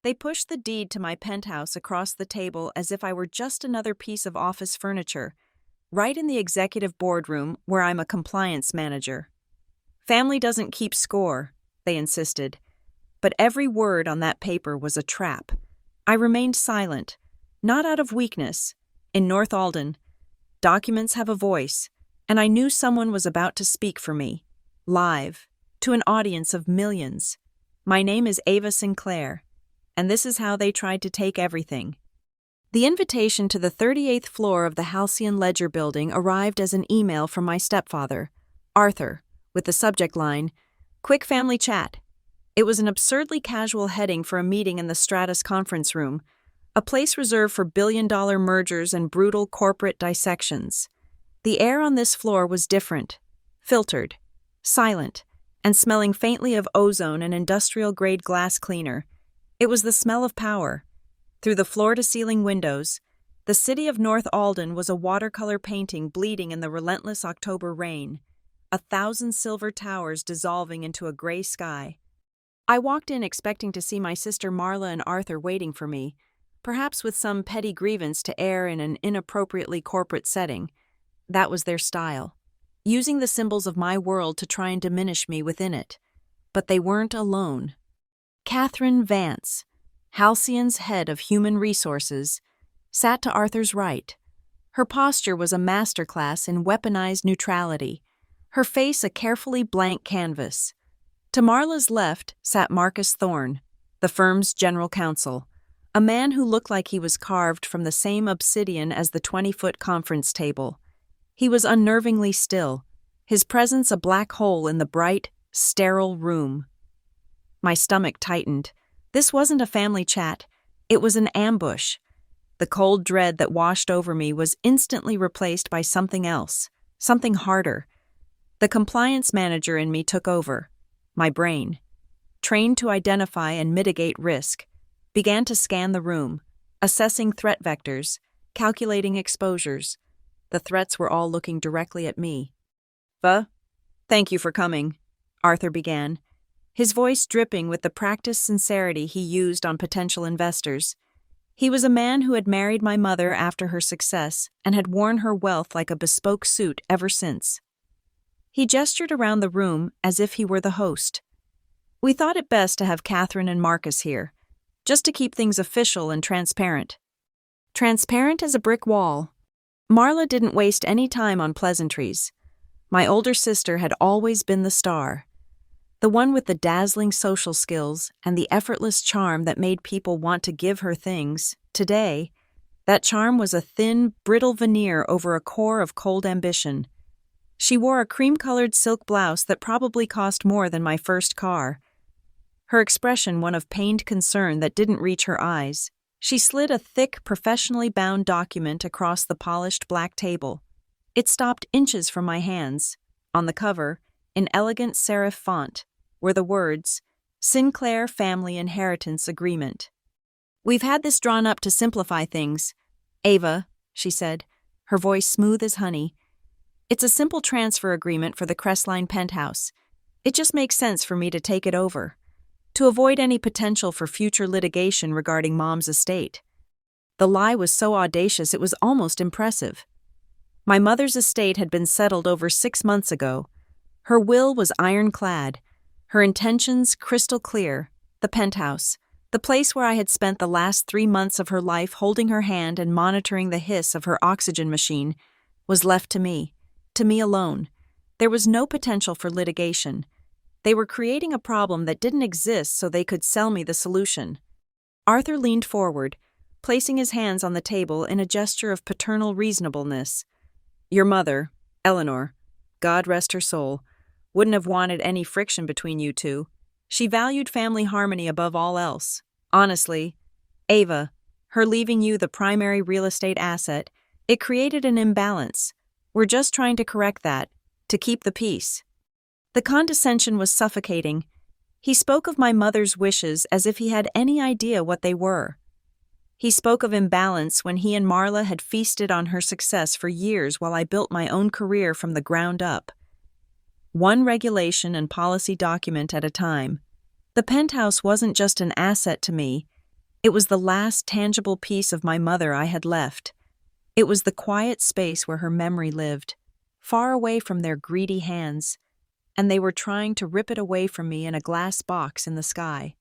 They pushed the deed to my penthouse across the table as if I were just another piece of office furniture, right in the executive boardroom where I'm a compliance manager. Family doesn't keep score, they insisted, but every word on that paper was a trap. I remained silent, not out of weakness. In North Alden, documents have a voice, and I knew someone was about to speak for me, live, to an audience of millions. My name is Ava Sinclair, and this is how they tried to take everything. The invitation to the 38th floor of the Halcyon Ledger building arrived as an email from my stepfather, Arthur, with the subject line, "Quick family chat." It was an absurdly casual heading for a meeting in the Stratus conference room, a place reserved for billion-dollar mergers and brutal corporate dissections. The air on this floor was different, filtered, silent, and smelling faintly of ozone and industrial-grade glass cleaner. It was the smell of power. Through the floor-to-ceiling windows, the city of North Alden was a watercolor painting bleeding in the relentless October rain, 1,000 silver towers dissolving into a gray sky. I walked in expecting to see my sister Marla and Arthur waiting for me, perhaps with some petty grievance to air in an inappropriately corporate setting. That was their style, using the symbols of my world to try and diminish me within it. But they weren't alone. Catherine Vance, Halcyon's head of human resources, sat to Arthur's right. Her posture was a masterclass in weaponized neutrality, her face a carefully blank canvas. To Marla's left sat Marcus Thorne, the firm's general counsel, a man who looked like he was carved from the same obsidian as the 20-foot conference table. He was unnervingly still, his presence a black hole in the bright, sterile room. My stomach tightened. This wasn't a family chat. It was an ambush. The cold dread that washed over me was instantly replaced by something else, something harder. The compliance manager in me took over. My brain, trained to identify and mitigate risk, began to scan the room, assessing threat vectors, calculating exposures. The threats were all looking directly at me. Thank you for coming," Arthur began, his voice dripping with the practiced sincerity he used on potential investors. He was a man who had married my mother after her success and had worn her wealth like a bespoke suit ever since. He gestured around the room as if he were the host. "We thought it best to have Catherine and Marcus here, just to keep things official and transparent." Transparent as a brick wall. Marla didn't waste any time on pleasantries. My older sister had always been the star, the one with the dazzling social skills and the effortless charm that made people want to give her things. Today, that charm was a thin, brittle veneer over a core of cold ambition. She wore a cream-colored silk blouse that probably cost more than my first car. Her expression one of pained concern that didn't reach her eyes. She slid a thick, professionally bound document across the polished black table. It stopped inches from my hands. On the cover, in elegant serif font, were the words, "Sinclair Family Inheritance Agreement." "We've had this drawn up to simplify things, Ava," she said, her voice smooth as honey. "It's a simple transfer agreement for the Crestline Penthouse. It just makes sense for me to take it over, to avoid any potential for future litigation regarding Mom's estate." The lie was so audacious it was almost impressive. My mother's estate had been settled over 6 months ago. Her will was ironclad, her intentions crystal clear. The penthouse, the place where I had spent the last 3 months of her life holding her hand and monitoring the hiss of her oxygen machine, was left to me alone. There was no potential for litigation. They were creating a problem that didn't exist so they could sell me the solution. Arthur leaned forward, placing his hands on the table in a gesture of paternal reasonableness. "Your mother, Eleanor, God rest her soul, wouldn't have wanted any friction between you two. She valued family harmony above all else. Honestly, Ava, her leaving you the primary real estate asset, it created an imbalance. We're just trying to correct that, to keep the peace." The condescension was suffocating. He spoke of my mother's wishes as if he had any idea what they were. He spoke of imbalance when he and Marla had feasted on her success for years while I built my own career from the ground up. One regulation and policy document at a time. The penthouse wasn't just an asset to me, It was the last tangible piece of my mother I had left. It was the quiet space where her memory lived, far away from their greedy hands, and they were trying to rip it away from me in a glass box in the sky.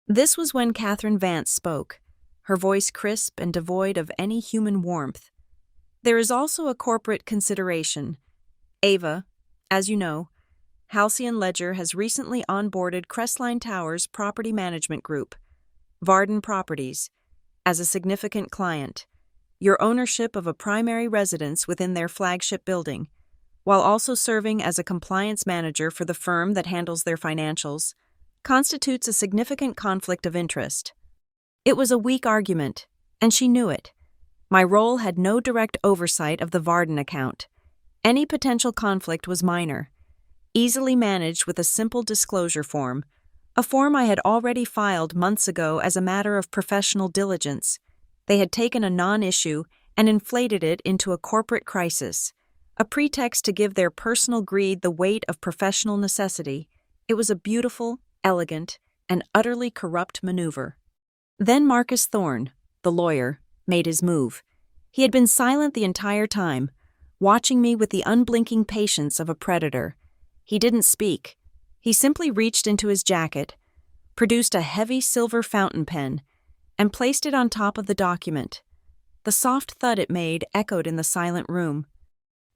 This was when Catherine Vance spoke, her voice crisp and devoid of any human warmth. There is also a corporate consideration. Ava, as you know, Halcyon Ledger has recently onboarded Crestline Towers Property Management Group, Varden Properties, as a significant client. Your ownership of a primary residence within their flagship building, while also serving as a compliance manager for the firm that handles their financials, constitutes a significant conflict of interest. It was a weak argument, and she knew it. My role had no direct oversight of the Varden account. Any potential conflict was minor, easily managed with a simple disclosure form, a form I had already filed months ago as a matter of professional diligence. They had taken a non-issue and inflated it into a corporate crisis, a pretext to give their personal greed the weight of professional necessity. It was a beautiful, elegant, and utterly corrupt maneuver. Then Marcus Thorne, the lawyer, made his move. He had been silent the entire time, watching me with the unblinking patience of a predator. He didn't speak. He simply reached into his jacket, produced a heavy silver fountain pen, and placed it on top of the document. The soft thud it made echoed in the silent room.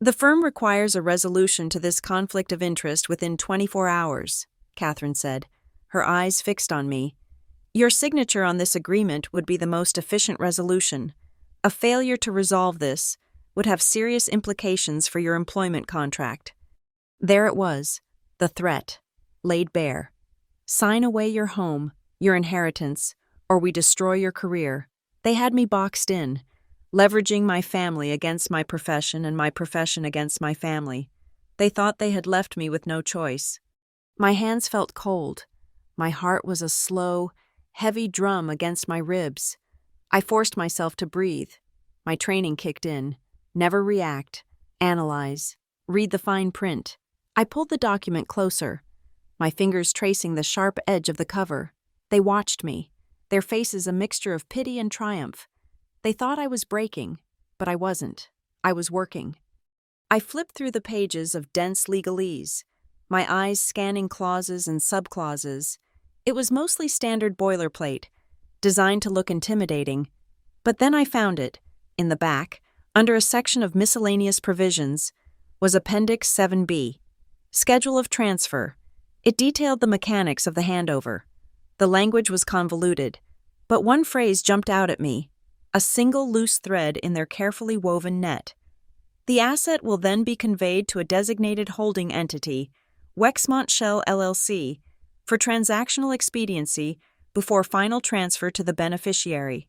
The firm requires a resolution to this conflict of interest within 24 hours, Catherine said, her eyes fixed on me. Your signature on this agreement would be the most efficient resolution. A failure to resolve this would have serious implications for your employment contract. There it was, the threat, laid bare. Sign away your home, your inheritance, or we destroy your career. They had me boxed in, leveraging my family against my profession and my profession against my family. They thought they had left me with no choice. My hands felt cold. My heart was a slow, heavy drum against my ribs. I forced myself to breathe. My training kicked in. Never react, analyze, read the fine print. I pulled the document closer, my fingers tracing the sharp edge of the cover. They watched me, their faces a mixture of pity and triumph. They thought I was breaking, but I wasn't. I was working. I flipped through the pages of dense legalese, my eyes scanning clauses and subclauses. It was mostly standard boilerplate, designed to look intimidating. But then I found it, in the back, under a section of miscellaneous provisions, was Appendix 7B, Schedule of Transfer. It detailed the mechanics of the handover. The language was convoluted, but one phrase jumped out at me, a single loose thread in their carefully woven net. The asset will then be conveyed to a designated holding entity, Wexmont Shell LLC, for transactional expediency before final transfer to the beneficiary.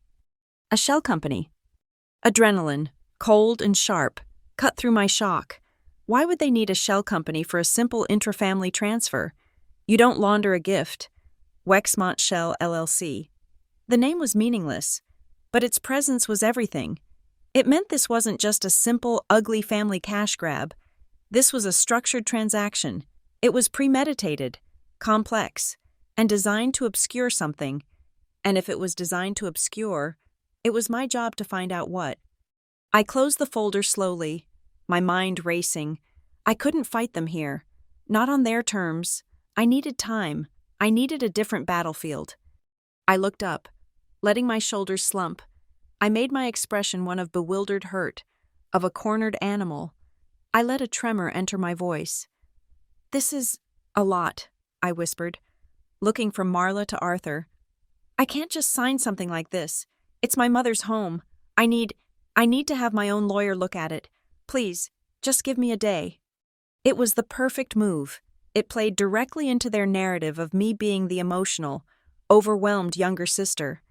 A shell company. Adrenaline, cold and sharp, cut through my shock. Why would they need a shell company for a simple intrafamily transfer? You don't launder a gift. Wexmont Shell LLC. The name was meaningless, but its presence was everything. It meant this wasn't just a simple, ugly family cash grab. This was a structured transaction. It was premeditated, complex, and designed to obscure something. And if it was designed to obscure, it was my job to find out what. I closed the folder slowly, my mind racing. I couldn't fight them here. Not on their terms. I needed time. I needed a different battlefield. I looked up, letting my shoulders slump. I made my expression one of bewildered hurt, of a cornered animal. I let a tremor enter my voice. This is a lot, I whispered, looking from Marla to Arthur. I can't just sign something like this. It's my mother's home. I need to have my own lawyer look at it. Please, just give me a day. It was the perfect move. It played directly into their narrative of me being the emotional, overwhelmed younger sister.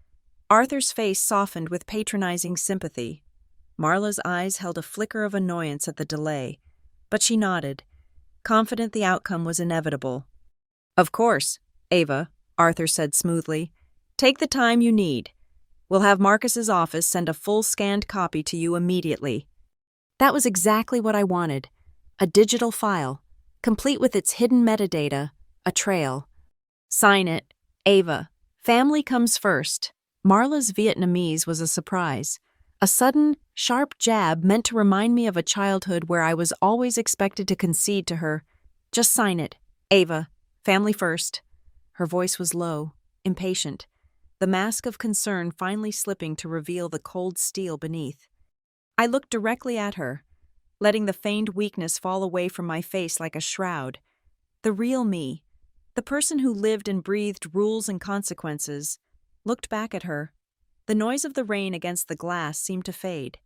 Arthur's face softened with patronizing sympathy. Marla's eyes held a flicker of annoyance at the delay, but she nodded, confident the outcome was inevitable. Of course, Ava, Arthur said smoothly. Take the time you need. We'll have Marcus's office send a full scanned copy to you immediately. That was exactly what I wanted. A digital file, complete with its hidden metadata, a trail. Sign it, Ava. Family comes first. Marla's Vietnamese was a surprise. A sudden, sharp jab meant to remind me of a childhood where I was always expected to concede to her. Just sign it. Ava. Family first. Her voice was low, impatient, the mask of concern finally slipping to reveal the cold steel beneath. I looked directly at her, letting the feigned weakness fall away from my face like a shroud. The real me, the person who lived and breathed rules and consequences, looked back at her. The noise of the rain against the glass seemed to fade.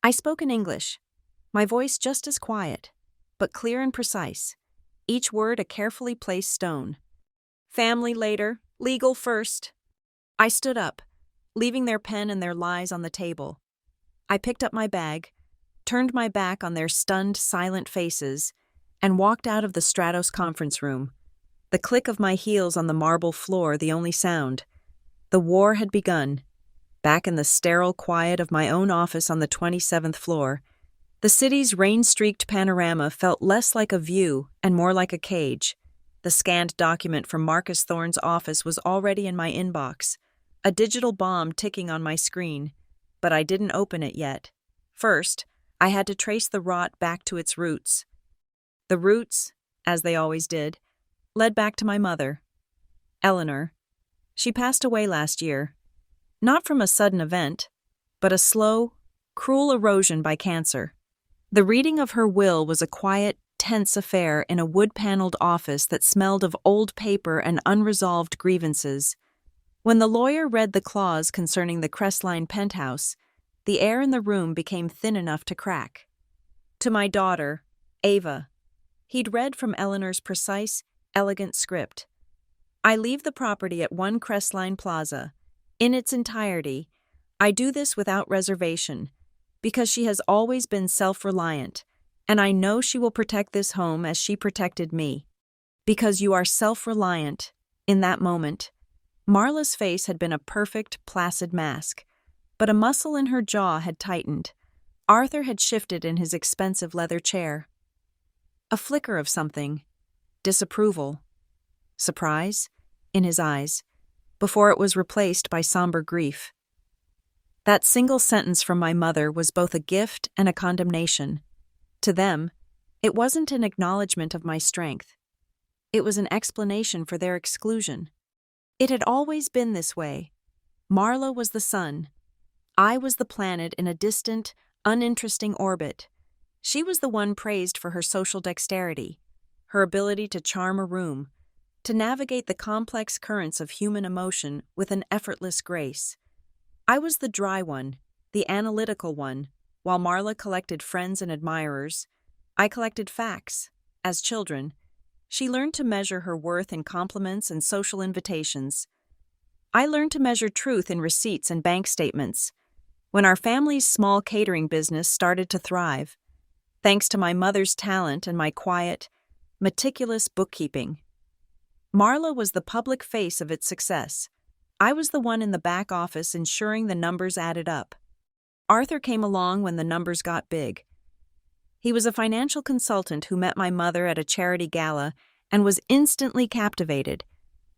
I spoke in English, my voice just as quiet, but clear and precise, each word a carefully placed stone. Family later, legal first. I stood up, leaving their pen and their lies on the table. I picked up my bag, turned my back on their stunned, silent faces, and walked out of the Stratos conference room. The click of my heels on the marble floor the only sound. The war had begun. Back in the sterile quiet of my own office on the 27th floor, the city's rain-streaked panorama felt less like a view and more like a cage. The scanned document from Marcus Thorne's office was already in my inbox, a digital bomb ticking on my screen, but I didn't open it yet. First, I had to trace the rot back to its roots. The roots, as they always did, led back to my mother, Eleanor. She passed away last year, not from a sudden event, but a slow, cruel erosion by cancer. The reading of her will was a quiet, tense affair in a wood-paneled office that smelled of old paper and unresolved grievances. When the lawyer read the clause concerning the Crestline penthouse, the air in the room became thin enough to crack. To my daughter, Ava, he'd read from Eleanor's precise, elegant script. I leave the property at 1 Crestline Plaza. In its entirety, I do this without reservation, because she has always been self-reliant, and I know she will protect this home as she protected me. Because you are self-reliant, in that moment. Marla's face had been a perfect, placid mask, but a muscle in her jaw had tightened. Arthur had shifted in his expensive leather chair. A flicker of something, disapproval, surprise, in his eyes, before it was replaced by somber grief. That single sentence from my mother was both a gift and a condemnation. To them, it wasn't an acknowledgement of my strength. It was an explanation for their exclusion. It had always been this way. Marla was the sun. I was the planet in a distant, uninteresting orbit. She was the one praised for her social dexterity, her ability to charm a room, to navigate the complex currents of human emotion with an effortless grace. I was the dry one, the analytical one. While Marla collected friends and admirers, I collected facts. As children, she learned to measure her worth in compliments and social invitations. I learned to measure truth in receipts and bank statements. When our family's small catering business started to thrive, thanks to my mother's talent and my quiet, meticulous bookkeeping. Marla was the public face of its success. I was the one in the back office ensuring the numbers added up. Arthur came along when the numbers got big. He was a financial consultant who met my mother at a charity gala and was instantly captivated,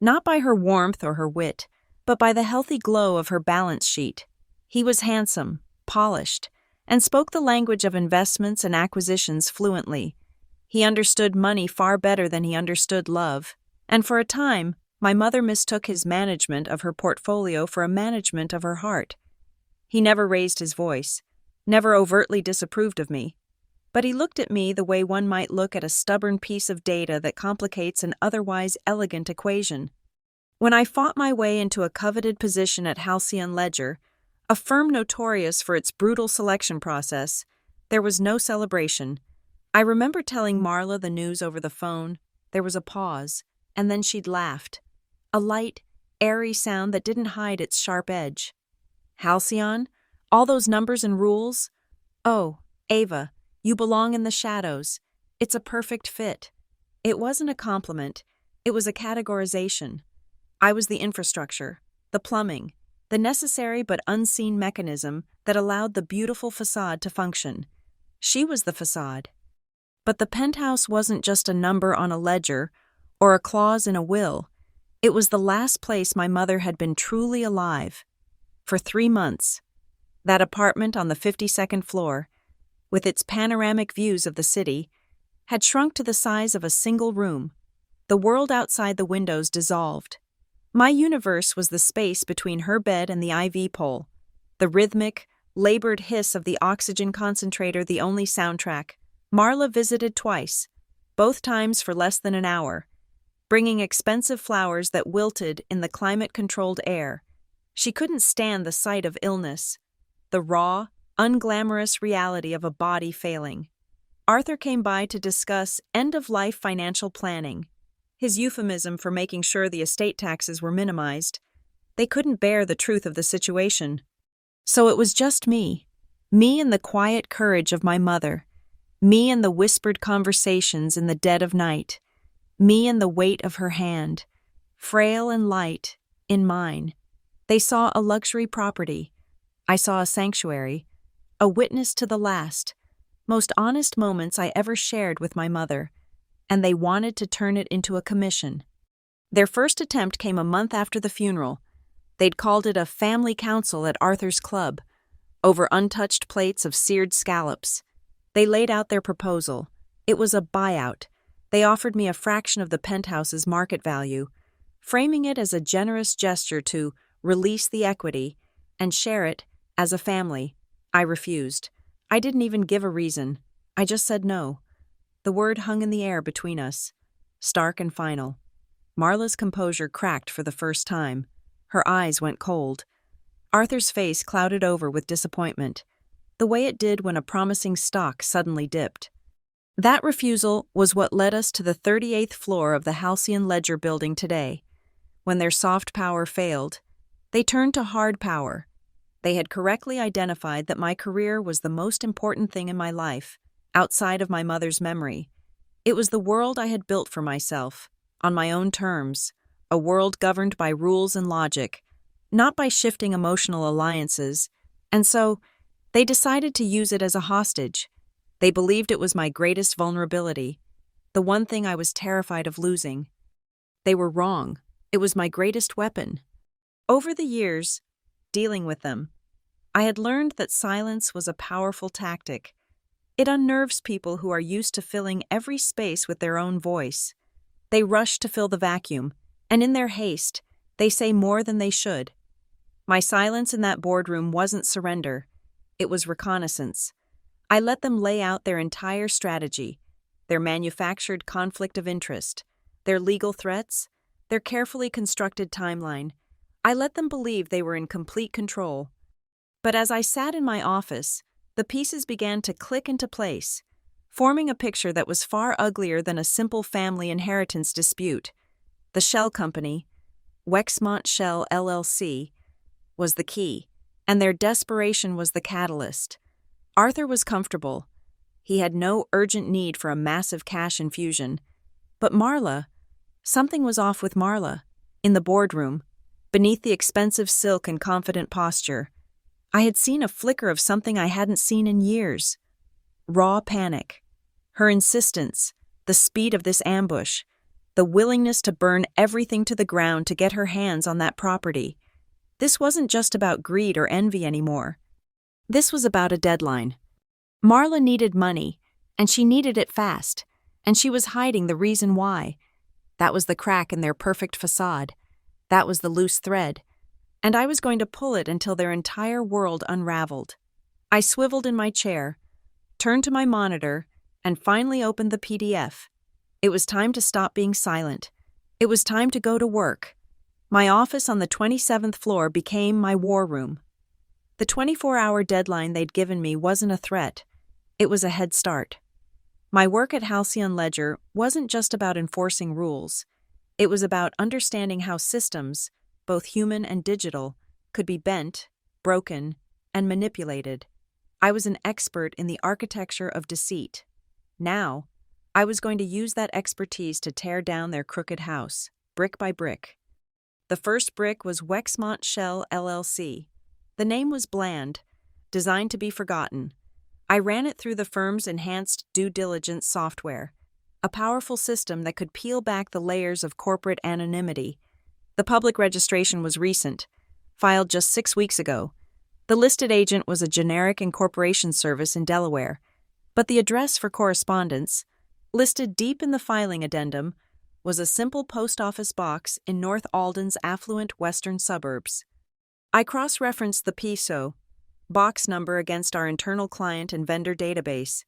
not by her warmth or her wit, but by the healthy glow of her balance sheet. He was handsome, polished, and spoke the language of investments and acquisitions fluently. He understood money far better than he understood love, and for a time, my mother mistook his management of her portfolio for a management of her heart. He never raised his voice, never overtly disapproved of me, but he looked at me the way one might look at a stubborn piece of data that complicates an otherwise elegant equation. When I fought my way into a coveted position at Halcyon Ledger, a firm notorious for its brutal selection process, there was no celebration. I remember telling Marla the news over the phone. There was a pause, and then she'd laughed. A light, airy sound that didn't hide its sharp edge. Halcyon? All those numbers and rules? Oh, Ava, you belong in the shadows. It's a perfect fit. It wasn't a compliment. It was a categorization. I was the infrastructure, the plumbing, the necessary but unseen mechanism that allowed the beautiful facade to function. She was the facade. But the penthouse wasn't just a number on a ledger or a clause in a will. It was the last place my mother had been truly alive. For 3 months. That apartment on the 52nd floor, with its panoramic views of the city, had shrunk to the size of a single room. The world outside the windows dissolved. My universe was the space between her bed and the IV pole, the rhythmic, labored hiss of the oxygen concentrator the only soundtrack. Marla visited twice, both times for less than an hour, bringing expensive flowers that wilted in the climate-controlled air. She couldn't stand the sight of illness, the raw, unglamorous reality of a body failing. Arthur came by to discuss end-of-life financial planning, his euphemism for making sure the estate taxes were minimized. They couldn't bear the truth of the situation. So it was just me and the quiet courage of my mother, me and the whispered conversations in the dead of night, me and the weight of her hand, frail and light, in mine. They saw a luxury property. I saw a sanctuary, a witness to the last, most honest moments I ever shared with my mother, and they wanted to turn it into a commission. Their first attempt came a month after the funeral. They'd called it a family council at Arthur's club, over untouched plates of seared scallops. They laid out their proposal. It was a buyout. They offered me a fraction of the penthouse's market value, framing it as a generous gesture to release the equity and share it as a family. I refused. I didn't even give a reason. I just said no. The word hung in the air between us, stark and final. Marla's composure cracked for the first time. Her eyes went cold. Arthur's face clouded over with disappointment, the way it did when a promising stock suddenly dipped. That refusal was what led us to the 38th floor of the Halcyon Ledger building today. When their soft power failed, they turned to hard power. They had correctly identified that my career was the most important thing in my life, outside of my mother's memory. It was the world I had built for myself, on my own terms, a world governed by rules and logic, not by shifting emotional alliances, and so they decided to use it as a hostage. They believed it was my greatest vulnerability, the one thing I was terrified of losing. They were wrong. It was my greatest weapon. Over the years, dealing with them, I had learned that silence was a powerful tactic. It unnerves people who are used to filling every space with their own voice. They rush to fill the vacuum, and in their haste, they say more than they should. My silence in that boardroom wasn't surrender. It was reconnaissance. I let them lay out their entire strategy, their manufactured conflict of interest, their legal threats, their carefully constructed timeline. I let them believe they were in complete control. But as I sat in my office, the pieces began to click into place, forming a picture that was far uglier than a simple family inheritance dispute. The shell company, Wexmont Shell LLC, was the key, and their desperation was the catalyst. Arthur was comfortable. He had no urgent need for a massive cash infusion. But Marla, something was off with Marla. In the boardroom, beneath the expensive silk and confident posture, I had seen a flicker of something I hadn't seen in years. Raw panic. Her insistence, the speed of this ambush, the willingness to burn everything to the ground to get her hands on that property. This wasn't just about greed or envy anymore. This was about a deadline. Marla needed money, and she needed it fast, and she was hiding the reason why. That was the crack in their perfect facade. That was the loose thread. And I was going to pull it until their entire world unraveled. I swiveled in my chair, turned to my monitor, and finally opened the PDF. It was time to stop being silent. It was time to go to work. My office on the 27th floor became my war room. The 24-hour deadline they'd given me wasn't a threat. It was a head start. My work at Halcyon Ledger wasn't just about enforcing rules. It was about understanding how systems, both human and digital, could be bent, broken, and manipulated. I was an expert in the architecture of deceit. Now, I was going to use that expertise to tear down their crooked house, brick by brick. The first brick was Wexmont Shell LLC. The name was bland, designed to be forgotten. I ran it through the firm's enhanced due diligence software, a powerful system that could peel back the layers of corporate anonymity. The public registration was recent, filed just 6 weeks ago. The listed agent was a generic incorporation service in Delaware, but the address for correspondence, listed deep in the filing addendum, was a simple post office box in North Alden's affluent western suburbs. I cross-referenced the PSO box number against our internal client and vendor database.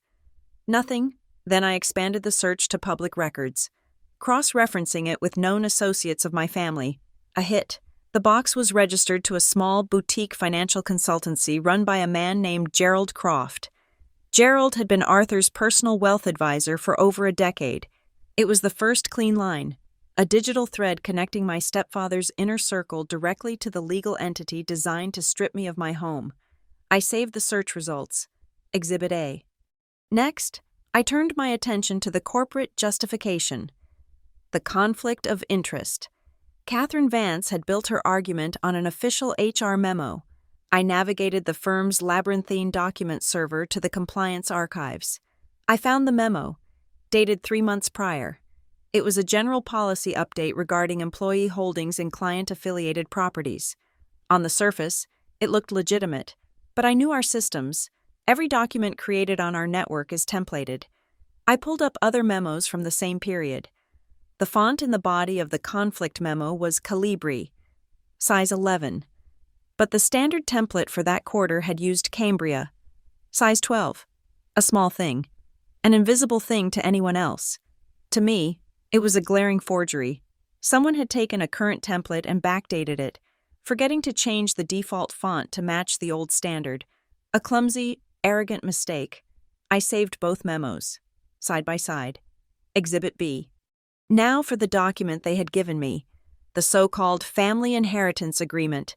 Nothing. Then I expanded the search to public records, cross-referencing it with known associates of my family. A hit. The box was registered to a small boutique financial consultancy run by a man named Gerald Croft. Gerald had been Arthur's personal wealth advisor for over a decade. It was the first clean line, a digital thread connecting my stepfather's inner circle directly to the legal entity designed to strip me of my home. I saved the search results. Exhibit A. Next, I turned my attention to the corporate justification. The conflict of interest. Catherine Vance had built her argument on an official HR memo. I navigated the firm's labyrinthine document server to the compliance archives. I found the memo, dated 3 months prior. It was a general policy update regarding employee holdings in client-affiliated properties. On the surface, it looked legitimate, but I knew our systems. Every document created on our network is templated. I pulled up other memos from the same period. The font in the body of the conflict memo was Calibri, size 11, but the standard template for that quarter had used Cambria, size 12, a small thing, an invisible thing to anyone else. To me, it was a glaring forgery. Someone had taken a current template and backdated it, forgetting to change the default font to match the old standard. A clumsy, arrogant mistake. I saved both memos, side by side. Exhibit B. Now for the document they had given me, the so-called Family Inheritance Agreement.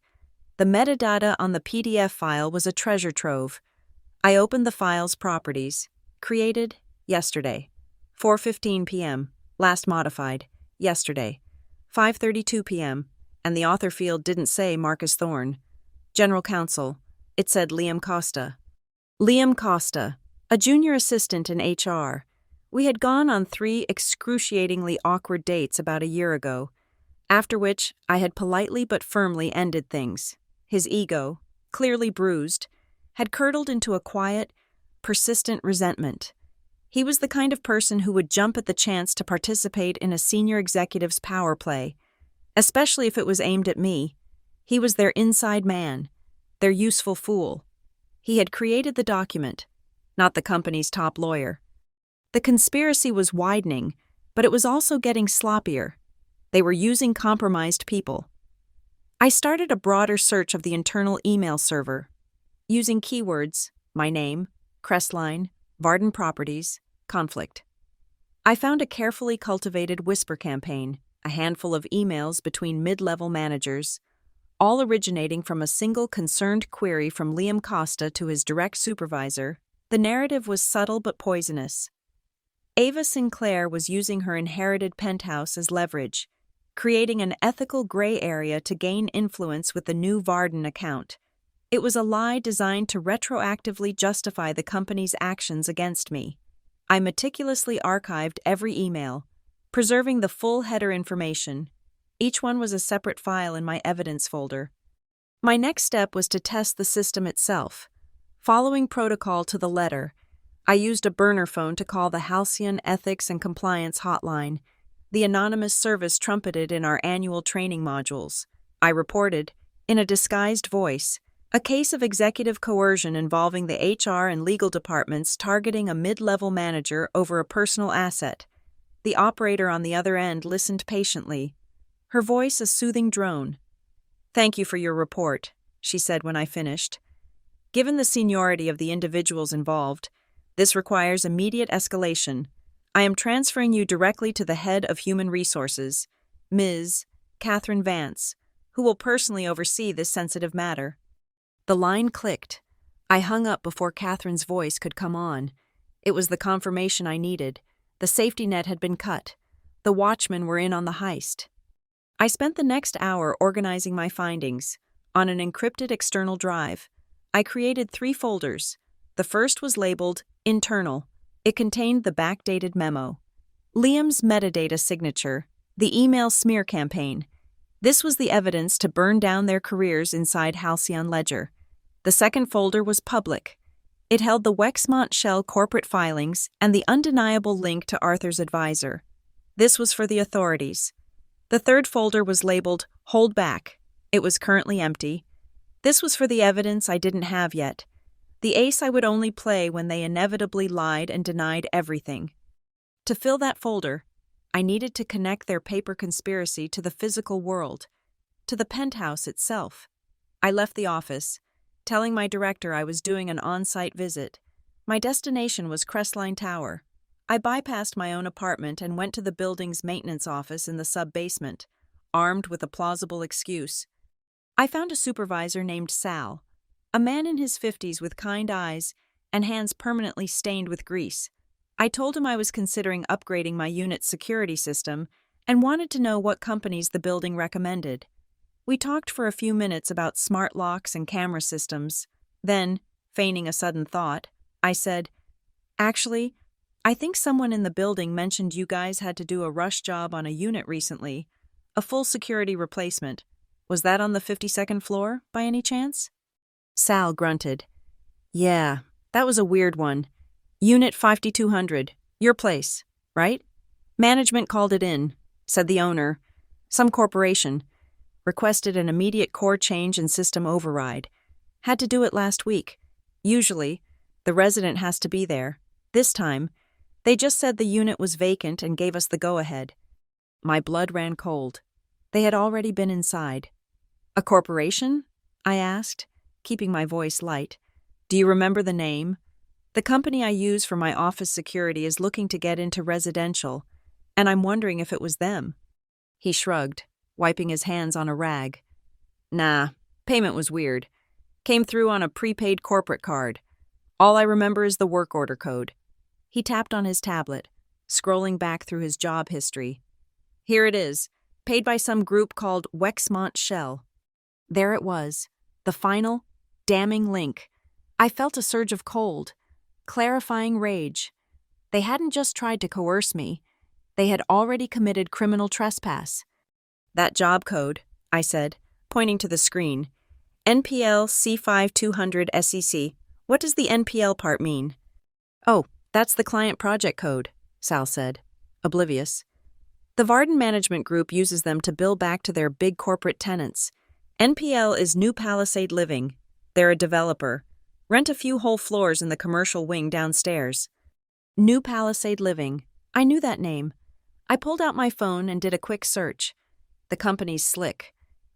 The metadata on the PDF file was a treasure trove. I opened the file's properties. Created, yesterday. 4:15 p.m., last modified, yesterday. 5:32 p.m., and the author field didn't say Marcus Thorne. General Counsel, it said Liam Costa. Liam Costa, a junior assistant in HR. We had gone on 3 excruciatingly awkward dates about a year ago, after which I had politely but firmly ended things. His ego, clearly bruised, had curdled into a quiet, persistent resentment. He was the kind of person who would jump at the chance to participate in a senior executive's power play, especially if it was aimed at me. He was their inside man, their useful fool. He had created the document, not the company's top lawyer. The conspiracy was widening, but it was also getting sloppier. They were using compromised people. I started a broader search of the internal email server, using keywords, my name, Crestline, Varden Properties, conflict. I found a carefully cultivated whisper campaign, a handful of emails between mid-level managers, all originating from a single concerned query from Liam Costa to his direct supervisor. The narrative was subtle but poisonous. Ava Sinclair was using her inherited penthouse as leverage, creating an ethical gray area to gain influence with the new Varden account. It was a lie designed to retroactively justify the company's actions against me. I meticulously archived every email, preserving the full header information. Each one was a separate file in my evidence folder. My next step was to test the system itself. Following protocol to the letter, I used a burner phone to call the Halcyon Ethics and Compliance Hotline, the anonymous service trumpeted in our annual training modules. I reported, in a disguised voice, a case of executive coercion involving the HR and legal departments targeting a mid-level manager over a personal asset. The operator on the other end listened patiently, her voice a soothing drone. "Thank you for your report," she said when I finished. "Given the seniority of the individuals involved, this requires immediate escalation. I am transferring you directly to the head of Human Resources, Ms. Catherine Vance, who will personally oversee this sensitive matter." The line clicked. I hung up before Catherine's voice could come on. It was the confirmation I needed. The safety net had been cut. The watchmen were in on the heist. I spent the next hour organizing my findings. On an encrypted external drive, I created 3 folders. The first was labeled Internal. It contained the backdated memo, Liam's metadata signature, the email smear campaign. This was the evidence to burn down their careers inside Halcyon Ledger. The second folder was public. It held the Wexmont Shell corporate filings and the undeniable link to Arthur's advisor. This was for the authorities. The third folder was labeled Hold Back. It was currently empty. This was for the evidence I didn't have yet. The ace I would only play when they inevitably lied and denied everything. To fill that folder, I needed to connect their paper conspiracy to the physical world, to the penthouse itself. I left the office, telling my director I was doing an on-site visit. My destination was Crestline Tower. I bypassed my own apartment and went to the building's maintenance office in the sub-basement, armed with a plausible excuse. I found a supervisor named Sal, a man in his 50s with kind eyes and hands permanently stained with grease. I told him I was considering upgrading my unit's security system and wanted to know what companies the building recommended. We talked for a few minutes about smart locks and camera systems. Then, feigning a sudden thought, I said, "Actually, I think someone in the building mentioned you guys had to do a rush job on a unit recently, a full security replacement. Was that on the 52nd floor, by any chance?" Sal grunted. "Yeah, that was a weird one. Unit 5200, your place, right? Management called it in," said the owner. "Some corporation. Requested an immediate core change and system override. Had to do it last week. Usually, the resident has to be there. This time, they just said the unit was vacant and gave us the go-ahead." My blood ran cold. They had already been inside. "A corporation?" I asked, keeping my voice light. "Do you remember the name? The company I use for my office security is looking to get into residential, and I'm wondering if it was them." He shrugged, wiping his hands on a rag. "Nah, payment was weird. Came through on a prepaid corporate card. All I remember is the work order code." He tapped on his tablet, scrolling back through his job history. "Here it is, paid by some group called Wexmont Shell." There it was, the final, damning link. I felt a surge of cold, clarifying rage. They hadn't just tried to coerce me. They had already committed criminal trespass. "That job code," I said, pointing to the screen. "NPL C5200 SEC. What does the NPL part mean?" "Oh, that's the client project code," Sal said, oblivious. "The Varden Management Group uses them to bill back to their big corporate tenants. NPL is New Palisade Living. They're a developer. Rent a few whole floors in the commercial wing downstairs." New Palisade Living. I knew that name. I pulled out my phone and did a quick search. The company's slick.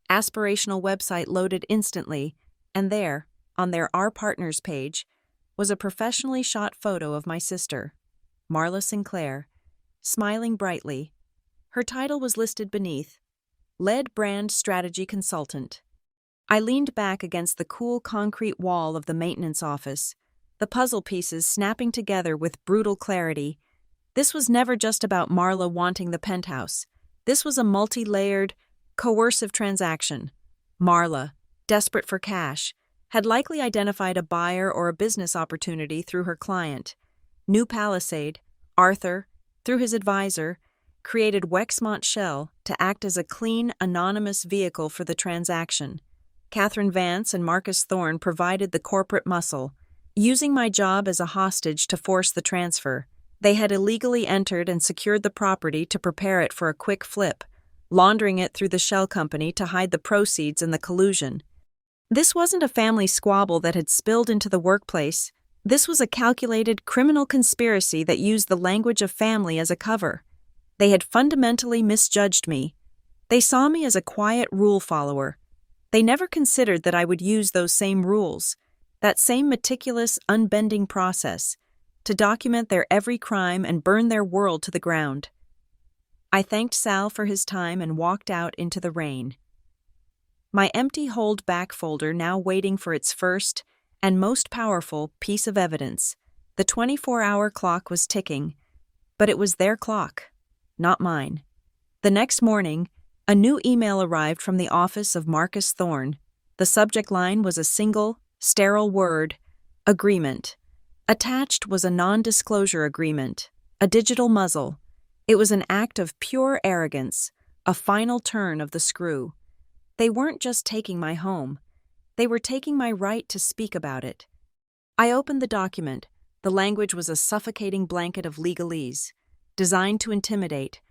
Aspirational website loaded instantly, and there, on their Our Partners page, was a professionally shot photo of my sister, Marla Sinclair, smiling brightly. Her title was listed beneath, Lead Brand Strategy Consultant. I leaned back against the cool concrete wall of the maintenance office, the puzzle pieces snapping together with brutal clarity. This was never just about Marla wanting the penthouse. This was a multi-layered, coercive transaction. Marla, desperate for cash, had likely identified a buyer or a business opportunity through her client. New Palisade, Arthur, through his advisor, created Wexmont Shell to act as a clean, anonymous vehicle for the transaction. Catherine Vance and Marcus Thorne provided the corporate muscle, using my job as a hostage to force the transfer. They had illegally entered and secured the property to prepare it for a quick flip, laundering it through the shell company to hide the proceeds and the collusion. This wasn't a family squabble that had spilled into the workplace. This was a calculated criminal conspiracy that used the language of family as a cover. They had fundamentally misjudged me. They saw me as a quiet rule follower. They never considered that I would use those same rules, that same meticulous, unbending process, to document their every crime and burn their world to the ground. I thanked Sal for his time and walked out into the rain. My empty hold-back folder now waiting for its first and most powerful piece of evidence. The 24-hour clock was ticking, but it was their clock, not mine. The next morning, a new email arrived from the office of Marcus Thorne. The subject line was a single, sterile word, agreement. Attached was a non-disclosure agreement, a digital muzzle. It was an act of pure arrogance, a final turn of the screw. They weren't just taking my home. They were taking my right to speak about it. I opened the document. The language was a suffocating blanket of legalese, designed to intimidate.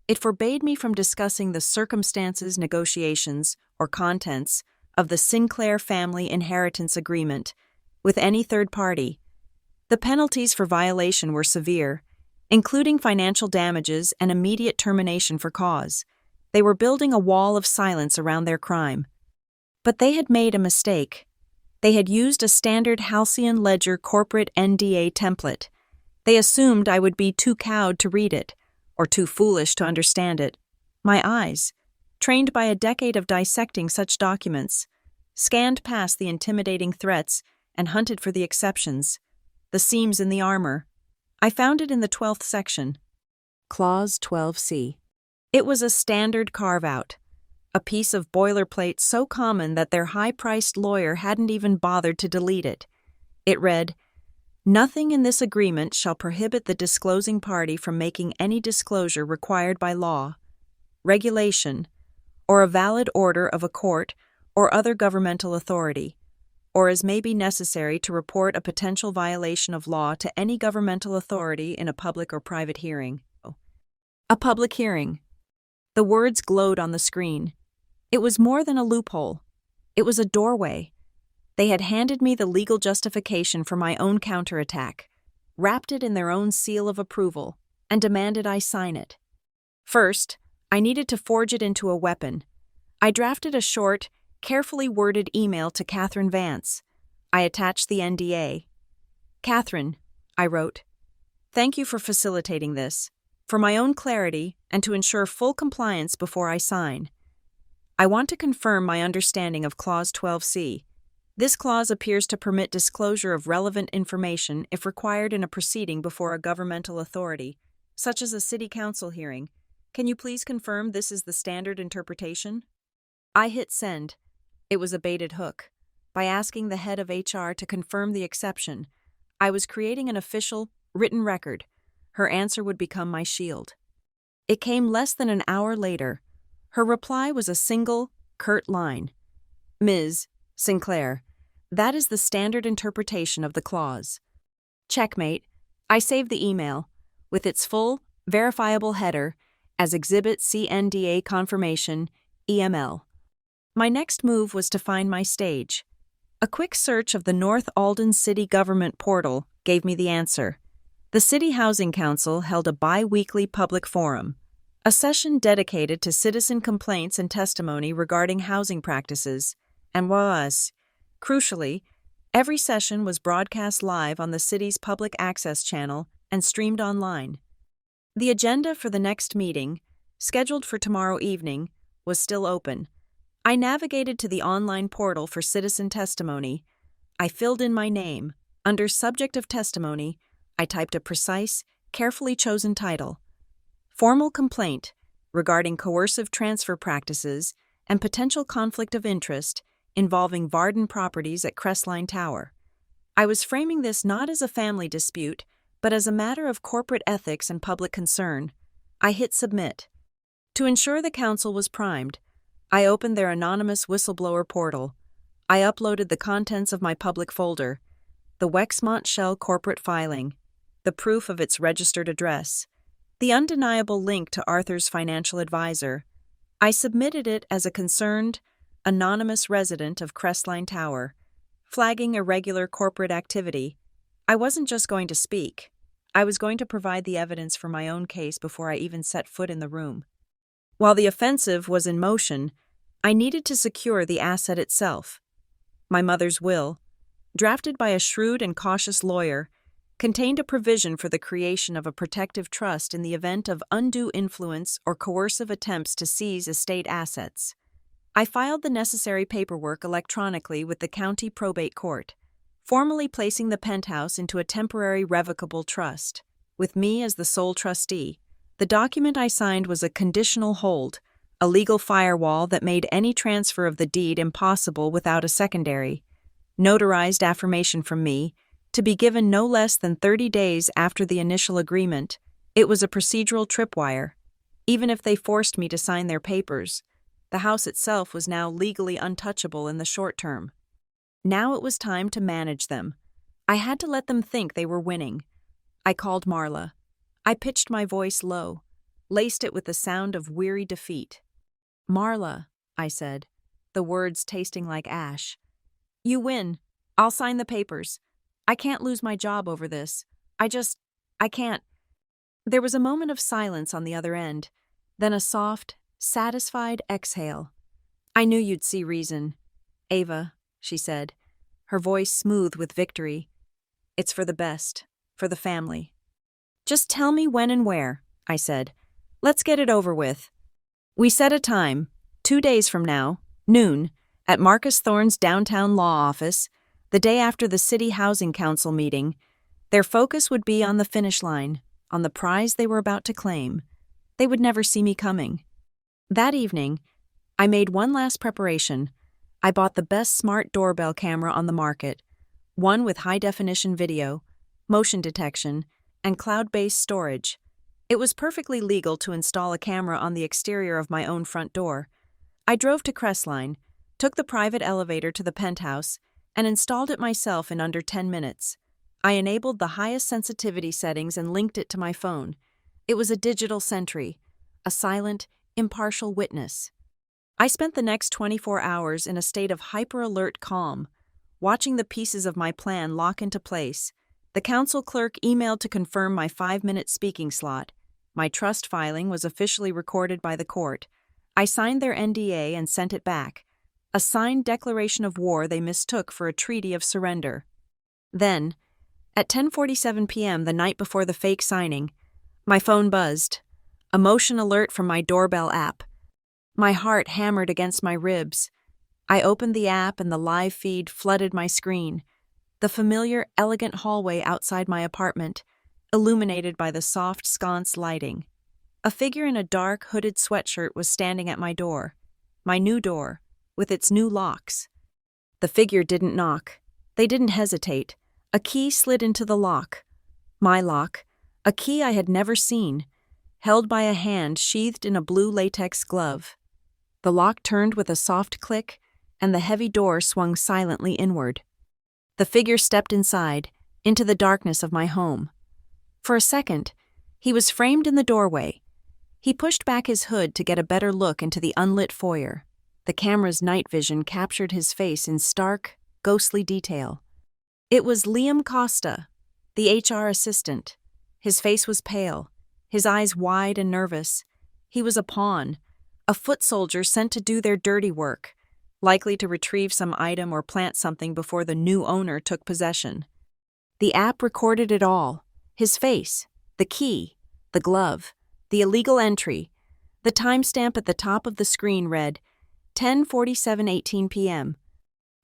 It forbade me from discussing the circumstances, negotiations, or contents of the Sinclair family inheritance agreement with any third party. The penalties for violation were severe, including financial damages and immediate termination for cause. They were building a wall of silence around their crime. But they had made a mistake. They had used a standard halcyon ledger corporate NDA template. They assumed I would be too cowed to read it, or too foolish to understand it. My eyes, trained by a decade of dissecting such documents, scanned past the intimidating threats and hunted for the exceptions, the seams in the armor. I found it in the 12th section. Clause 12C. It was a standard carve-out, a piece of boilerplate so common that their high-priced lawyer hadn't even bothered to delete it. It read, "Nothing in this agreement shall prohibit the disclosing party from making any disclosure required by law, regulation, or a valid order of a court or other governmental authority, or as may be necessary to report a potential violation of law to any governmental authority in a public or private hearing." A public hearing. The words glowed on the screen. It was more than a loophole. It was a doorway. They had handed me the legal justification for my own counterattack, wrapped it in their own seal of approval, and demanded I sign it. First, I needed to forge it into a weapon. I drafted a short, carefully worded email to Catherine Vance. I attached the NDA. "Catherine," I wrote, "thank you for facilitating this. For my own clarity and to ensure full compliance before I sign, I want to confirm my understanding of Clause 12C. This clause appears to permit disclosure of relevant information if required in a proceeding before a governmental authority, such as a city council hearing. Can you please confirm this is the standard interpretation?" I hit send. It was a baited hook. By asking the head of HR to confirm the exception, I was creating an official, written record. Her answer would become my shield. It came less than an hour later. Her reply was a single, curt line. "Ms. Sinclair, that is the standard interpretation of the clause." Checkmate. I saved the email, with its full, verifiable header, as Exhibit CNDA Confirmation, EML. My next move was to find my stage. A quick search of the North Alden City Government portal gave me the answer. The City Housing Council held a bi-weekly public forum, a session dedicated to citizen complaints and testimony regarding housing practices, and crucially, every session was broadcast live on the city's public access channel and streamed online. The agenda for the next meeting, scheduled for tomorrow evening, was still open. I navigated to the online portal for citizen testimony. I filled in my name. Under Subject of Testimony, I typed a precise, carefully chosen title: Formal Complaint regarding coercive transfer practices and potential conflict of interest involving Varden properties at Crestline Tower. I was framing this not as a family dispute, but as a matter of corporate ethics and public concern. I hit submit. To ensure the council was primed, I opened their anonymous whistleblower portal. I uploaded the contents of my public folder, the Wexmont Shell corporate filing, the proof of its registered address, the undeniable link to Arthur's financial advisor. I submitted it as a concerned, anonymous resident of Crestline Tower, flagging irregular corporate activity. I wasn't just going to speak. I was going to provide the evidence for my own case before I even set foot in the room. While the offensive was in motion, I needed to secure the asset itself. My mother's will, drafted by a shrewd and cautious lawyer, contained a provision for the creation of a protective trust in the event of undue influence or coercive attempts to seize estate assets. I filed the necessary paperwork electronically with the county probate court, formally placing the Penthouse into a temporary revocable trust, with me as the sole trustee. The document I signed was a conditional hold, a legal firewall that made any transfer of the deed impossible without a secondary, notarized affirmation from me, to be given no less than 30 days after the initial agreement. It was a procedural tripwire. Even if they forced me to sign their papers, The house itself was now legally untouchable in the short term. Now it was time to manage them. I had to let them think they were winning. I called Marla. I pitched my voice low, laced it with the sound of weary defeat. "Marla," I said, the words tasting like ash. "You win. I'll sign the papers. I can't lose my job over this. I can't." There was a moment of silence on the other end, then a soft, satisfied exhale. "I knew you'd see reason. Ava," she said, her voice smooth with victory. "It's for the best, for the family." "Just tell me when and where," I said. "Let's get it over with." We set a time, 2 days from now, noon, at Marcus Thorne's downtown law office, the day after the City Housing Council meeting. Their focus would be on the finish line, on the prize they were about to claim. They would never see me coming. That evening, I made one last preparation. I bought the best smart doorbell camera on the market, one with high-definition video, motion detection, and cloud-based storage. It was perfectly legal to install a camera on the exterior of my own front door. I drove to Crestline, took the private elevator to the Penthouse, and installed it myself in under 10 minutes. I enabled the highest sensitivity settings and linked it to my phone. It was a digital sentry, a silent, impartial witness. I spent the next 24 hours in a state of hyper-alert calm, watching the pieces of my plan lock into place. The council clerk emailed to confirm my 5-minute speaking slot. My trust filing was officially recorded by the court. I signed their NDA and sent it back, a signed declaration of war they mistook for a treaty of surrender. Then, at 10:47 p.m. the night before the fake signing, my phone buzzed, a motion alert from my doorbell app. My heart hammered against my ribs. I opened the app and the live feed flooded my screen. The familiar, elegant hallway outside my apartment, illuminated by the soft sconce lighting. A figure in a dark, hooded sweatshirt was standing at my door, my new door, with its new locks. The figure didn't knock. They didn't hesitate. A key slid into the lock. My lock, a key I had never seen, held by a hand sheathed in a blue latex glove. The lock turned with a soft click, and the heavy door swung silently inward. The figure stepped inside, into the darkness of my home. For a second, he was framed in the doorway. He pushed back his hood to get a better look into the unlit foyer. The camera's night vision captured his face in stark, ghostly detail. It was Liam Costa, the HR assistant. His face was pale, his eyes wide and nervous. He was a pawn, a foot soldier sent to do their dirty work, likely to retrieve some item or plant something before the new owner took possession. The app recorded it all: his face, the key, the glove, the illegal entry. The timestamp at the top of the screen read 10:47:18 p.m.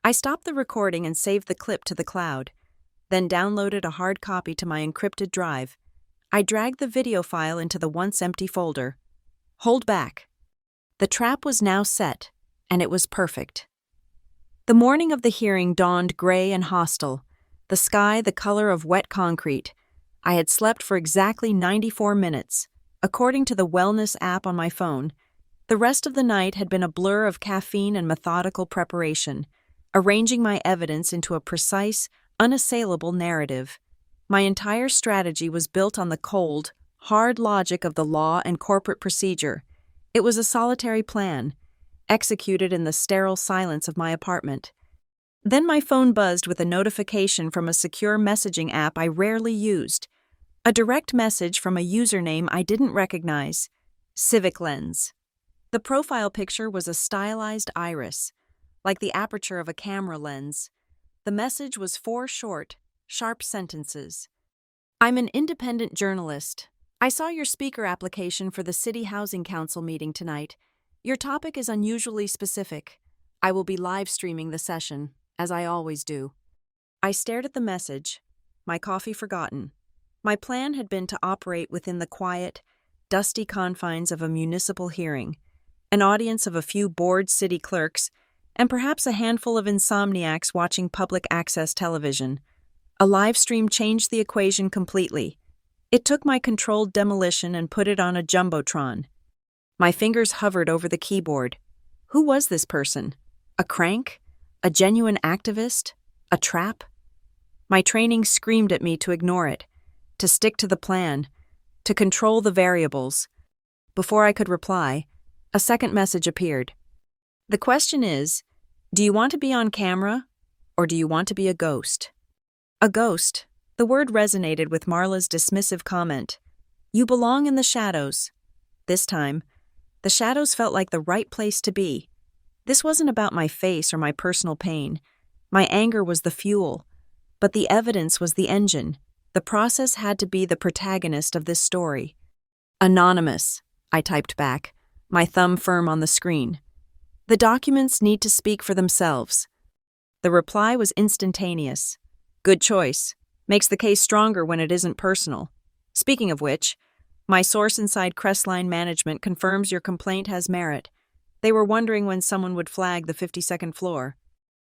I stopped the recording and saved the clip to the cloud, then downloaded a hard copy to my encrypted drive. I dragged the video file into the once empty folder. Hold back. The trap was now set, and it was perfect. The morning of the hearing dawned gray and hostile, the sky the color of wet concrete. I had slept for exactly 94 minutes, according to the wellness app on my phone. The rest of the night had been a blur of caffeine and methodical preparation, arranging my evidence into a precise, unassailable narrative. My entire strategy was built on the cold, hard logic of the law and corporate procedure. It was a solitary plan, executed in the sterile silence of my apartment. Then my phone buzzed with a notification from a secure messaging app I rarely used. A direct message from a username I didn't recognize, Civic Lens. The profile picture was a stylized iris, like the aperture of a camera lens. The message was 4 short, sharp sentences. I'm an independent journalist. I saw your speaker application for the City Housing Council meeting tonight. Your topic is unusually specific. I will be live streaming the session, as I always do. I stared at the message, my coffee forgotten. My plan had been to operate within the quiet, dusty confines of a municipal hearing, an audience of a few bored city clerks, and perhaps a handful of insomniacs watching public access television. A live stream changed the equation completely. It took my controlled demolition and put it on a jumbotron. My fingers hovered over the keyboard. Who was this person? A crank? A genuine activist? A trap? My training screamed at me to ignore it, to stick to the plan, to control the variables. Before I could reply, a second message appeared. The question is, do you want to be on camera, or do you want to be a ghost? A ghost. The word resonated with Marla's dismissive comment. You belong in the shadows. This time, the shadows felt like the right place to be. This wasn't about my face or my personal pain. My anger was the fuel, but the evidence was the engine. The process had to be the protagonist of this story. Anonymous, I typed back, my thumb firm on the screen. The documents need to speak for themselves. The reply was instantaneous. Good choice. Makes the case stronger when it isn't personal. Speaking of which, my source inside Crestline Management confirms your complaint has merit. They were wondering when someone would flag the 52nd floor.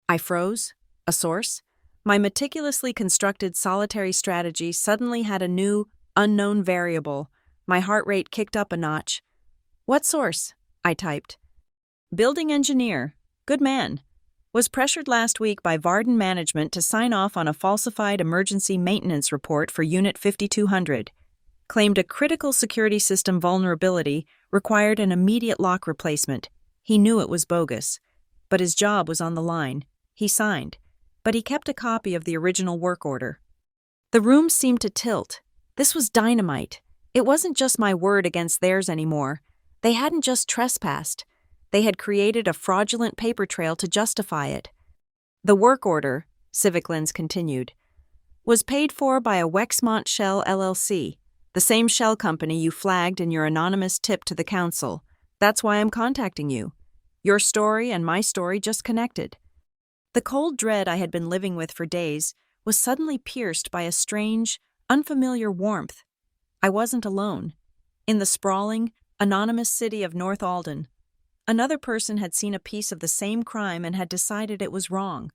I froze. A source? My meticulously constructed solitary strategy suddenly had a new, unknown variable. My heart rate kicked up a notch. What source? I typed. Building engineer. Good man. Was pressured last week by Varden Management to sign off on a falsified emergency maintenance report for Unit 5200. Claimed a critical security system vulnerability required an immediate lock replacement. He knew it was bogus, but his job was on the line. He signed, but he kept a copy of the original work order. The room seemed to tilt. This was dynamite. It wasn't just my word against theirs anymore. They hadn't just trespassed. They had created a fraudulent paper trail to justify it. The work order, Civic Lens continued, was paid for by a Wexmont Shell LLC, the same shell company you flagged in your anonymous tip to the council. That's why I'm contacting you. Your story and my story just connected. The cold dread I had been living with for days was suddenly pierced by a strange, unfamiliar warmth. I wasn't alone. In the sprawling, anonymous city of North Alden, another person had seen a piece of the same crime and had decided it was wrong.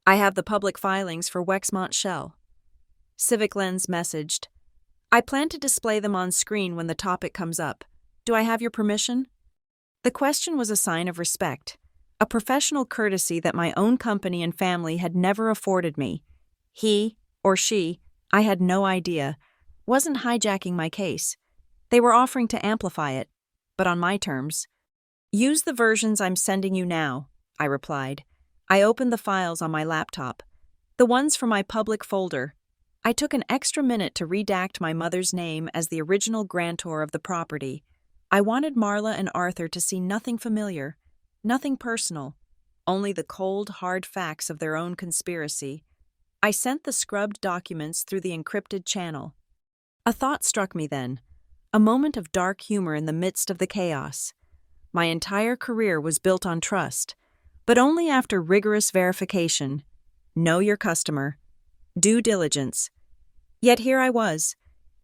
I have the public filings for Wexmont Shell. Civic Lens messaged. I plan to display them on screen when the topic comes up. Do I have your permission? The question was a sign of respect, a professional courtesy that my own company and family had never afforded me. He, or she, I had no idea, wasn't hijacking my case. They were offering to amplify it, but on my terms. Use the versions I'm sending you now, I replied. I opened the files on my laptop, the ones from my public folder. I took an extra minute to redact my mother's name as the original grantor of the property. I wanted Marla and Arthur to see nothing familiar, nothing personal, only the cold, hard facts of their own conspiracy. I sent the scrubbed documents through the encrypted channel. A thought struck me then, a moment of dark humor in the midst of the chaos. My entire career was built on trust, but only after rigorous verification. Know your customer. Due diligence. Yet here I was,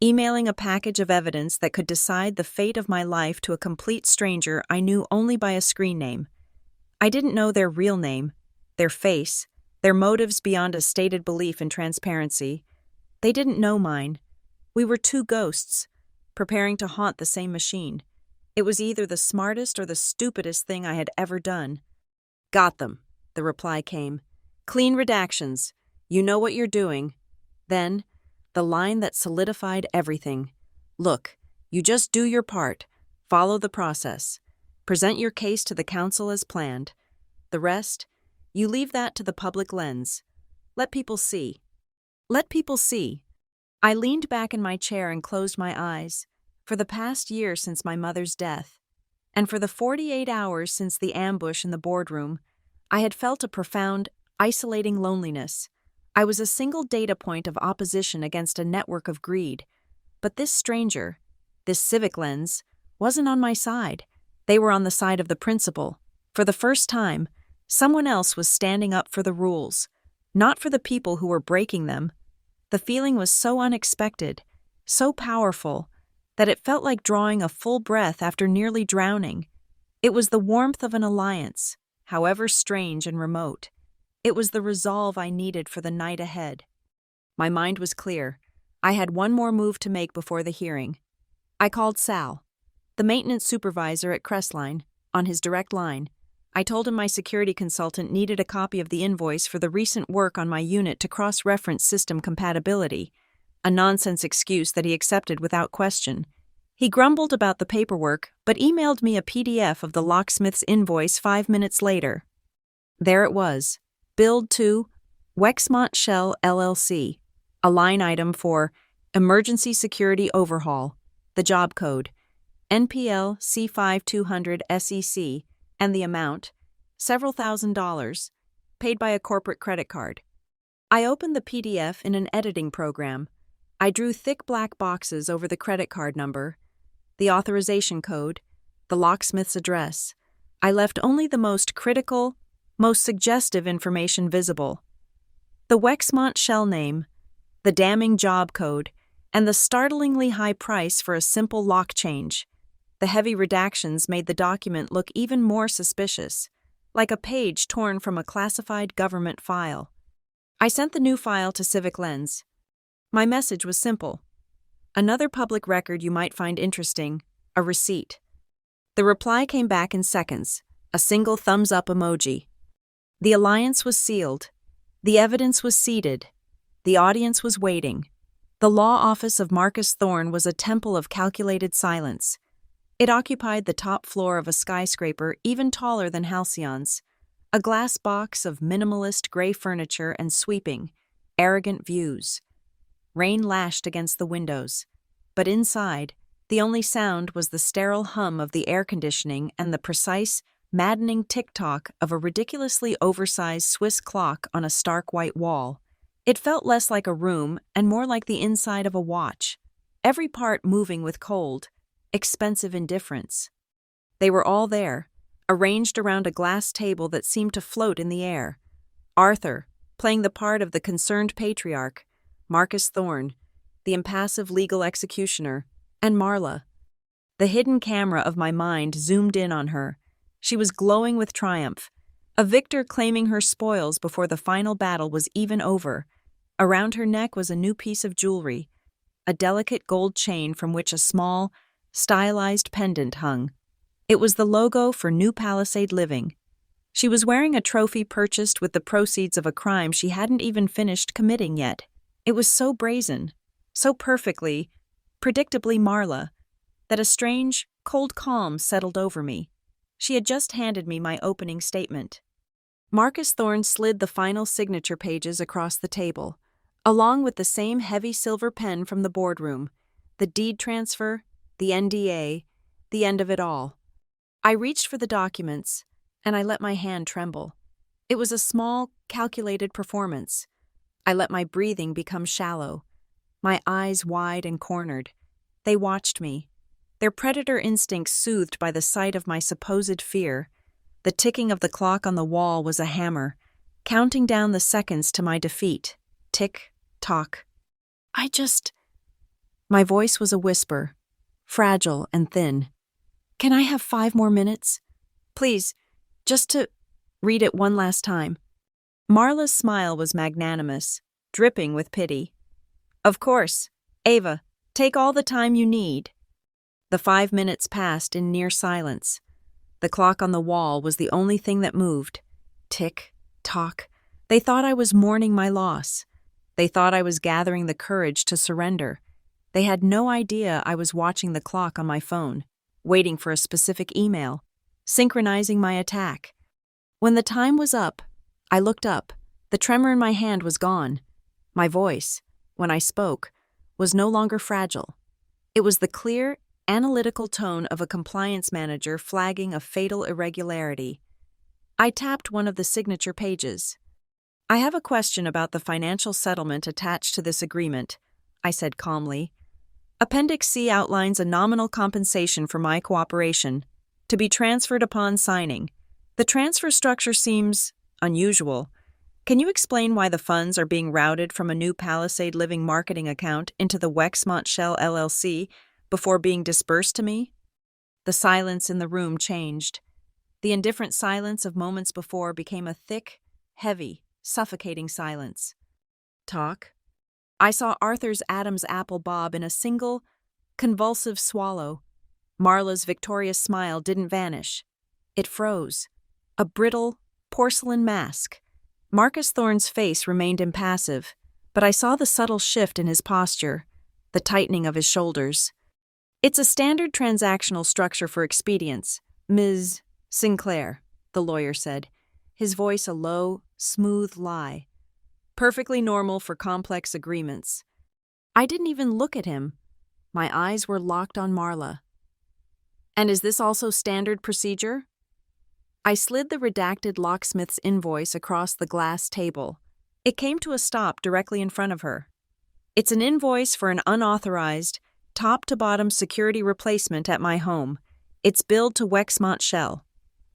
emailing a package of evidence that could decide the fate of my life to a complete stranger I knew only by a screen name. I didn't know their real name, their face, their motives beyond a stated belief in transparency. They didn't know mine. We were two ghosts, preparing to haunt the same machine. It was either the smartest or the stupidest thing I had ever done. Got them, the reply came. Clean redactions. You know what you're doing. Then, the line that solidified everything. Look, you just do your part. Follow the process. Present your case to the council as planned. The rest, you leave that to the public lens. Let people see. Let people see. I leaned back in my chair and closed my eyes. For the past year since my mother's death, and for the 48 hours since the ambush in the boardroom, I had felt a profound, isolating loneliness. I was a single data point of opposition against a network of greed. But this stranger, this Civic Lens, wasn't on my side. They were on the side of the principle. For the first time, someone else was standing up for the rules, not for the people who were breaking them. The feeling was so unexpected, so powerful, that it felt like drawing a full breath after nearly drowning. It was the warmth of an alliance, however strange and remote. It was the resolve I needed for the night ahead. My mind was clear. I had one more move to make before the hearing. I called Sal, the maintenance supervisor at Crestline, on his direct line. I told him my security consultant needed a copy of the invoice for the recent work on my unit to cross-reference system compatibility, a nonsense excuse that he accepted without question. He grumbled about the paperwork, but emailed me a PDF of the locksmith's invoice 5 minutes later. There it was, billed to Wexmont Shell LLC, a line item for Emergency Security Overhaul, the job code, NPL C5200 SEC, and the amount, several $1,000s, paid by a corporate credit card. I opened the PDF in an editing program. I drew thick black boxes over the credit card number, the authorization code, the locksmith's address. I left only the most critical, most suggestive information visible. The Wexmont Shell name, the damning job code, and the startlingly high price for a simple lock change. The heavy redactions made the document look even more suspicious, like a page torn from a classified government file. I sent the new file to Civic Lens. My message was simple. Another public record you might find interesting, a receipt. The reply came back in seconds, a single thumbs-up emoji. The alliance was sealed. The evidence was seated. The audience was waiting. The law office of Marcus Thorne was a temple of calculated silence. It occupied the top floor of a skyscraper even taller than Halcyon's, a glass box of minimalist gray furniture and sweeping, arrogant views. Rain lashed against the windows, but inside, the only sound was the sterile hum of the air conditioning and the precise, maddening tick-tock of a ridiculously oversized Swiss clock on a stark white wall. It felt less like a room and more like the inside of a watch, every part moving with cold, expensive indifference. They were all there, arranged around a glass table that seemed to float in the air. Arthur, playing the part of the concerned patriarch, Marcus Thorne, the impassive legal executioner, and Marla. The hidden camera of my mind zoomed in on her. She was glowing with triumph, a victor claiming her spoils before the final battle was even over. Around her neck was a new piece of jewelry, a delicate gold chain from which a small, stylized pendant hung. It was the logo for New Palisade Living. She was wearing a trophy purchased with the proceeds of a crime she hadn't even finished committing yet. It was so brazen, so perfectly, predictably Marla, that a strange, cold calm settled over me. She had just handed me my opening statement. Marcus Thorne slid the final signature pages across the table, along with the same heavy silver pen from the boardroom, the deed transfer, the NDA, the end of it all. I reached for the documents, and I let my hand tremble. It was a small, calculated performance. I let my breathing become shallow, my eyes wide and cornered. They watched me, their predator instincts soothed by the sight of my supposed fear. The ticking of the clock on the wall was a hammer, counting down the seconds to my defeat. Tick, tock. My voice was a whisper, fragile and thin. Can I have 5 more minutes? Please, just to read it one last time. Marla's smile was magnanimous, dripping with pity. Of course. Ava, take all the time you need. The 5 minutes passed in near silence. The clock on the wall was the only thing that moved. Tick, tock. They thought I was mourning my loss. They thought I was gathering the courage to surrender. They had no idea I was watching the clock on my phone, waiting for a specific email, synchronizing my attack. When the time was up, I looked up. The tremor in my hand was gone. My voice, when I spoke, was no longer fragile. It was the clear, analytical tone of a compliance manager flagging a fatal irregularity. I tapped one of the signature pages. I have a question about the financial settlement attached to this agreement, I said calmly. Appendix C outlines a nominal compensation for my cooperation, to be transferred upon signing. The transfer structure seems unusual. Can you explain why the funds are being routed from a New Palisade Living marketing account into the Wexmont Shell LLC before being dispersed to me? The silence in the room changed. The indifferent silence of moments before became a thick, heavy, suffocating silence. Talk? I saw Arthur's Adam's apple bob in a single, convulsive swallow. Marla's victorious smile didn't vanish. It froze. a brittle, porcelain mask. Marcus Thorne's face remained impassive, but I saw the subtle shift in his posture, the tightening of his shoulders. "It's a standard transactional structure for expedience, Ms. Sinclair," the lawyer said, his voice a low, smooth lie. "Perfectly normal for complex agreements." I didn't even look at him. My eyes were locked on Marla. "And is this also standard procedure?" I slid the redacted locksmith's invoice across the glass table. It came to a stop directly in front of her. "It's an invoice for an unauthorized, top-to-bottom security replacement at my home. It's billed to Wexmont Shell.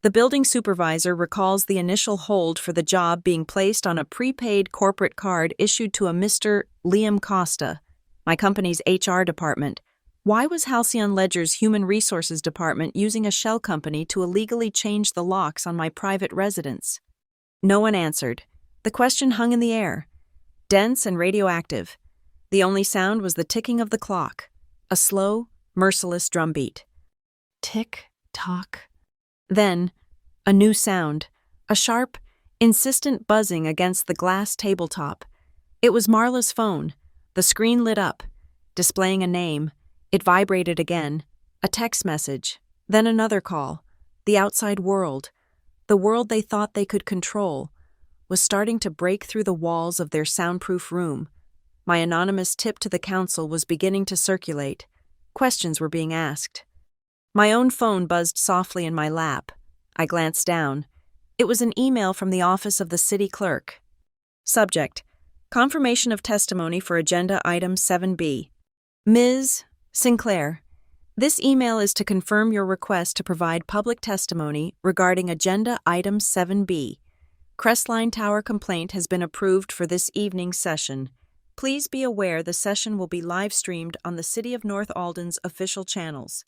The building supervisor recalls the initial hold for the job being placed on a prepaid corporate card issued to a Mr. Liam Costa, my company's HR department. Why was Halcyon Ledger's Human Resources Department using a shell company to illegally change the locks on my private residence?" No one answered. The question hung in the air, dense and radioactive. The only sound was the ticking of the clock, a slow, merciless drumbeat. Tick-tock. Then, a new sound, a sharp, insistent buzzing against the glass tabletop. It was Marla's phone. The screen lit up, displaying a name. It vibrated again, a text message, then another call. The outside world, the world they thought they could control, was starting to break through the walls of their soundproof room. My anonymous tip to the council was beginning to circulate. Questions were being asked. My own phone buzzed softly in my lap. I glanced down. It was an email from the office of the city clerk. Subject: Confirmation of testimony for Agenda Item 7B. Ms. Sinclair, this email is to confirm your request to provide public testimony regarding Agenda Item 7B. Crestline Tower complaint has been approved for this evening's session. Please be aware the session will be live-streamed on the City of North Alden's official channels.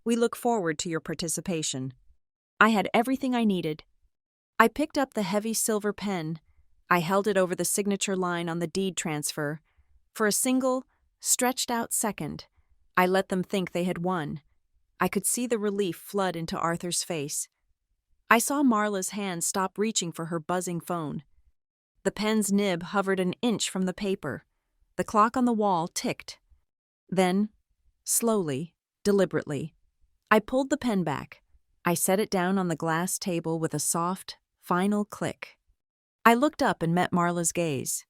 We look forward to your participation. I had everything I needed. I picked up the heavy silver pen. I held it over the signature line on the deed transfer. For a single, stretched-out second, I let them think they had won. I could see the relief flood into Arthur's face. I saw Marla's hand stop reaching for her buzzing phone. The pen's nib hovered an inch from the paper. The clock on the wall ticked. Then, slowly, deliberately, I pulled the pen back. I set it down on the glass table with a soft, final click. I looked up and met Marla's gaze.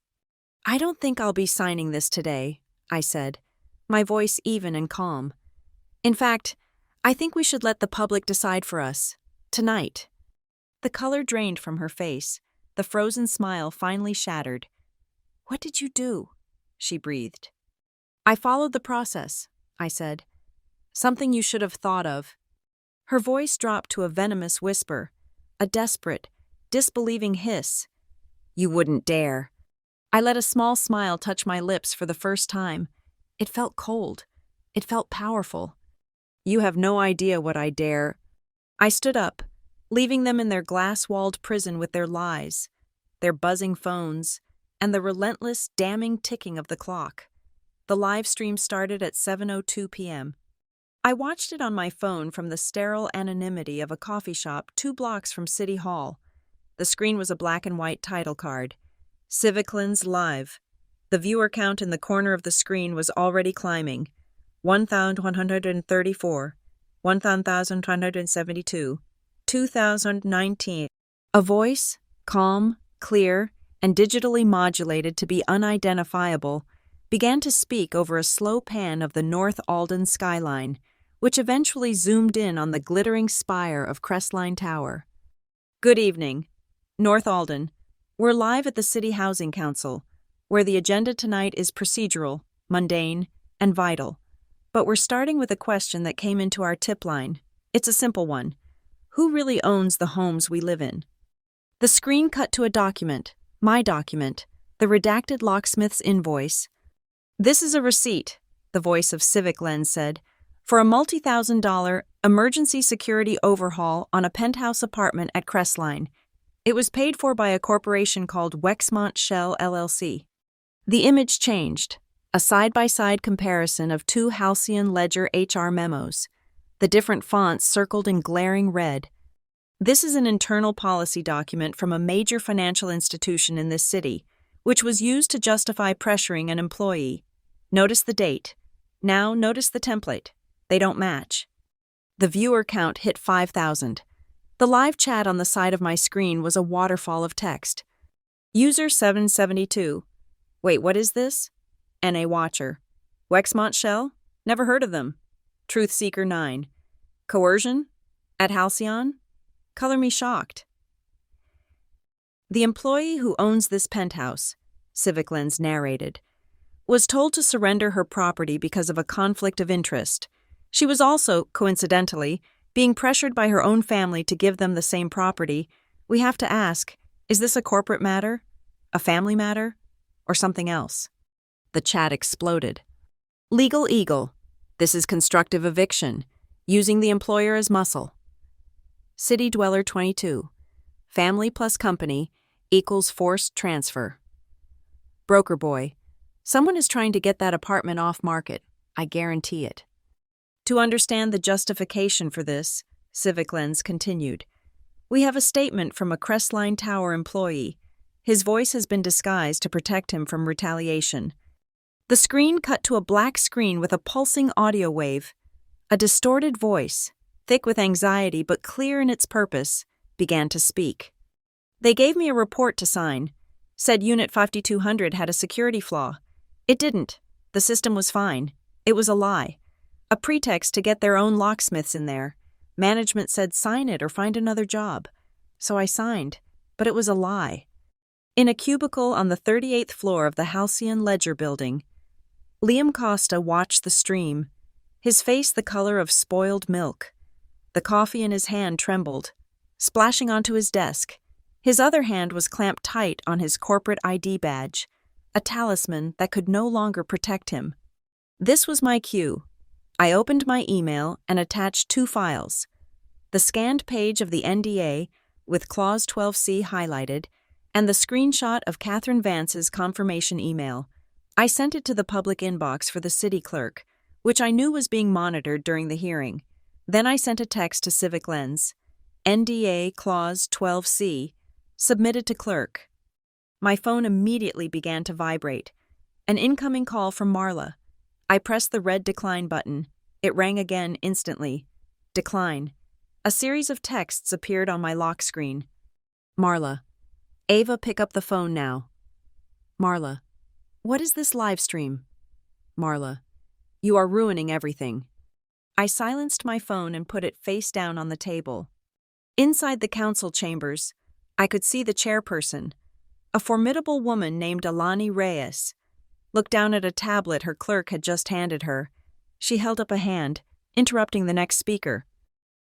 "I don't think I'll be signing this today," I said, my voice even and calm. "In fact, I think we should let the public decide for us. Tonight." The color drained from her face. The frozen smile finally shattered. "What did you do?" she breathed. "I followed the process," I said. "Something you should have thought of." Her voice dropped to a venomous whisper, a desperate, disbelieving hiss. "You wouldn't dare." I let a small smile touch my lips for the first time. It felt cold. It felt powerful. "You have no idea what I dare." I stood up, leaving them in their glass-walled prison with their lies, their buzzing phones, and the relentless, damning ticking of the clock. The live stream started at 7:02 p.m. I watched it on my phone from the sterile anonymity of a coffee shop 2 blocks from City Hall. The screen was a black and white title card. Civic Lens Live. The viewer count in the corner of the screen was already climbing. 1,134, 1,272, 2,019. A voice, calm, clear, and digitally modulated to be unidentifiable, began to speak over a slow pan of the North Alden skyline, which eventually zoomed in on the glittering spire of Crestline Tower. "Good evening. North Alden. We're live at the City Housing Council, where the agenda tonight is procedural, mundane, and vital. But we're starting with a question that came into our tip line. It's a simple one. Who really owns the homes we live in?" The screen cut to a document, my document, the redacted locksmith's invoice. "This is a receipt," the voice of Civic Lens said, "for a multi-$1,000 emergency security overhaul on a penthouse apartment at Crestline. It was paid for by a corporation called Wexmont Shell LLC." The image changed, a side-by-side comparison of 2 Halcyon Ledger HR memos, the different fonts circled in glaring red. This is an internal policy document from a major financial institution in this city, which was used to justify pressuring an employee. Notice the date. Now notice the template. They don't match. The viewer count hit 5,000. The live chat on the side of my screen was a waterfall of text. User 772. Wait, what is this? NA Watcher. Wexmont Shell? Never heard of them. Truth Seeker 9. Coercion? At Halcyon? Color me shocked. The employee who owns this penthouse, Civic Lens narrated, was told to surrender her property because of a conflict of interest. She was also, coincidentally, being pressured by her own family to give them the same property. We have to ask, is this a corporate matter, a family matter, or something else? The chat exploded. Legal Eagle. This is constructive eviction, using the employer as muscle. City Dweller 22. Family plus company equals forced transfer. Broker Boy. Someone is trying to get that apartment off market. I guarantee it. To understand the justification for this, Civic Lens continued. We have a statement from a Crestline Tower employee. His voice has been disguised to protect him from retaliation. The screen cut to a black screen with a pulsing audio wave. A distorted voice, thick with anxiety but clear in its purpose, began to speak. They gave me a report to sign. Said Unit 5200 had a security flaw. It didn't. The system was fine. It was a lie. A pretext to get their own locksmiths in there. Management said sign it or find another job. So I signed, but it was a lie. In a cubicle on the 38th floor of the Halcyon Ledger building, Liam Costa watched the stream, his face the color of spoiled milk. The coffee in his hand trembled, splashing onto his desk. His other hand was clamped tight on his corporate ID badge, a talisman that could no longer protect him. This was my cue. I opened my email and attached 2 files. The scanned page of the NDA, with Clause 12C highlighted, and the screenshot of Catherine Vance's confirmation email. I sent it to the public inbox for the city clerk, which I knew was being monitored during the hearing. Then I sent a text to Civic Lens. NDA Clause 12C, submitted to clerk. My phone immediately began to vibrate. An incoming call from Marla. I pressed the red decline button. It rang again instantly. Decline. A series of texts appeared on my lock screen. Marla. Ava, pick up the phone now. Marla. What is this live stream? Marla. You are ruining everything. I silenced my phone and put it face down on the table. Inside the council chambers, I could see the chairperson, a formidable woman named Alani Reyes, looked down at a tablet her clerk had just handed her. She held up a hand, interrupting the next speaker.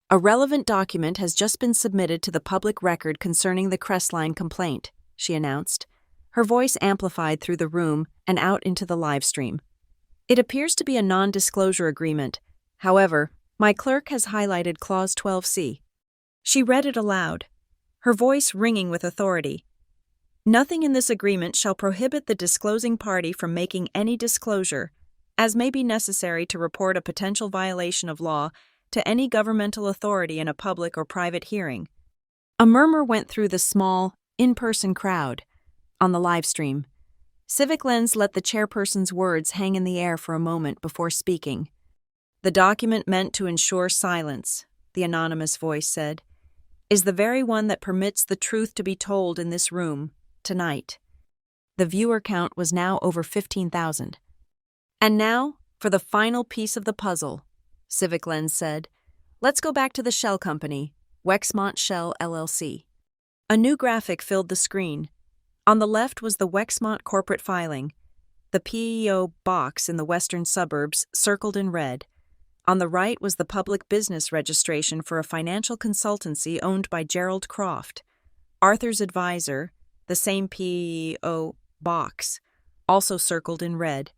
A relevant document has just been submitted to the public record concerning the Crestline complaint, she announced, her voice amplified through the room and out into the live stream. It appears to be a non-disclosure agreement. However, my clerk has highlighted Clause 12C. She read it aloud, her voice ringing with authority. Nothing in this agreement shall prohibit the disclosing party from making any disclosure, as may be necessary to report a potential violation of law to any governmental authority in a public or private hearing. A murmur went through the small, in-person crowd. On the live stream, Civic Lens let the chairperson's words hang in the air for a moment before speaking. The document meant to ensure silence, the anonymous voice said, is the very one that permits the truth to be told in this room, tonight. The viewer count was now over 15,000. And now, for the final piece of the puzzle, Civic Lens said, let's go back to the shell company, Wexmont Shell LLC. A new graphic filled the screen. On the left was the Wexmont corporate filing, the PEO box in the western suburbs circled in red. On the right was the public business registration for a financial consultancy owned by Gerald Croft. Arthur's advisor, the same PEO box, also circled in red.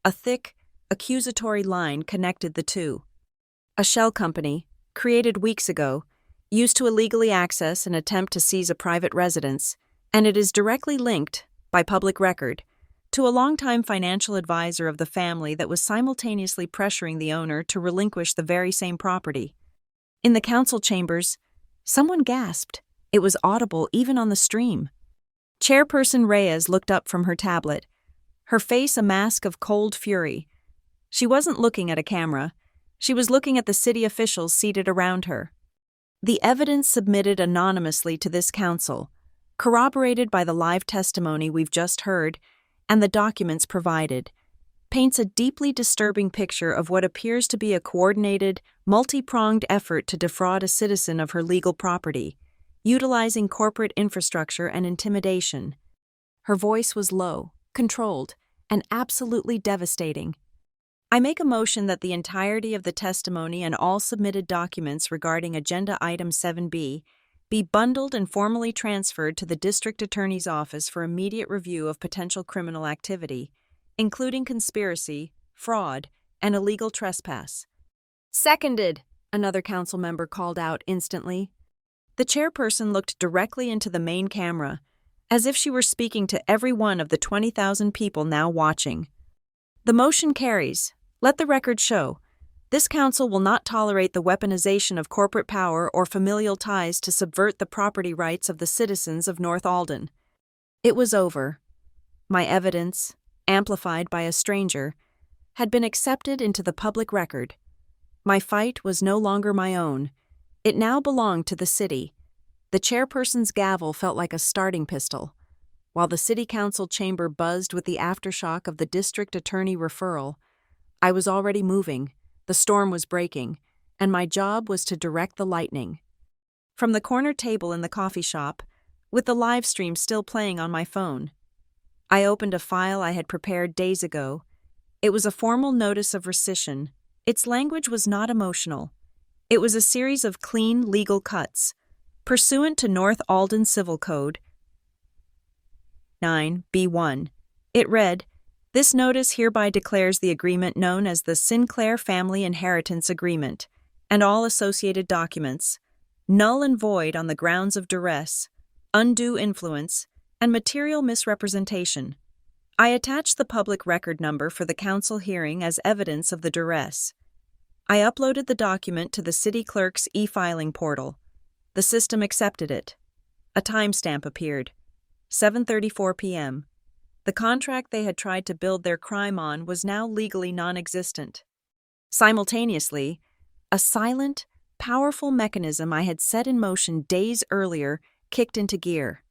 A thick, accusatory line connected the two. A shell company, created weeks ago, used to illegally access and attempt to seize a private residence, and it is directly linked, by public record, to a longtime financial advisor of the family that was simultaneously pressuring the owner to relinquish the very same property. In the council chambers, Someone gasped. It was audible even on the stream. Chairperson Reyes looked up from her tablet, her face a mask of cold fury. She wasn't looking at a camera. She was looking at the city officials seated around her. The evidence submitted anonymously to this council, corroborated by the live testimony we've just heard and the documents provided, paints a deeply disturbing picture of what appears to be a coordinated, multi-pronged effort to defraud a citizen of her legal property, utilizing corporate infrastructure and intimidation. Her voice was low, controlled, and absolutely devastating. I make a motion that the entirety of the testimony and all submitted documents regarding Agenda Item 7B be bundled and formally transferred to the District Attorney's Office for immediate review of potential criminal activity, including conspiracy, fraud, and illegal trespass. Seconded, another council member called out instantly. The chairperson looked directly into the main camera, as if she were speaking to every one of the 20,000 people now watching. The motion carries. Let the record show. This council will not tolerate the weaponization of corporate power or familial ties to subvert the property rights of the citizens of North Alden. It was over. My evidence, amplified by a stranger, had been accepted into the public record. My fight was no longer my own. It now belonged to the city. The chairperson's gavel felt like a starting pistol. While the city council chamber buzzed with the aftershock of the district attorney referral, I was already moving, the storm was breaking, and my job was to direct the lightning. From the corner table in the coffee shop, with the live stream still playing on my phone, I opened a file I had prepared days ago. It was a formal notice of rescission. Its language was not emotional. It was a series of clean legal cuts, pursuant to North Alden Civil Code 9B1. It read, "This notice hereby declares the agreement known as the Sinclair Family Inheritance Agreement, and all associated documents, null and void on the grounds of duress, undue influence, and material misrepresentation. I attach the public record number for the council hearing as evidence of the duress. I uploaded the document to the city clerk's e-filing portal. The system accepted it. A timestamp appeared. 7:34 p.m. The contract they had tried to build their crime on was now legally non-existent. Simultaneously, a silent, powerful mechanism I had set in motion days earlier kicked into gear.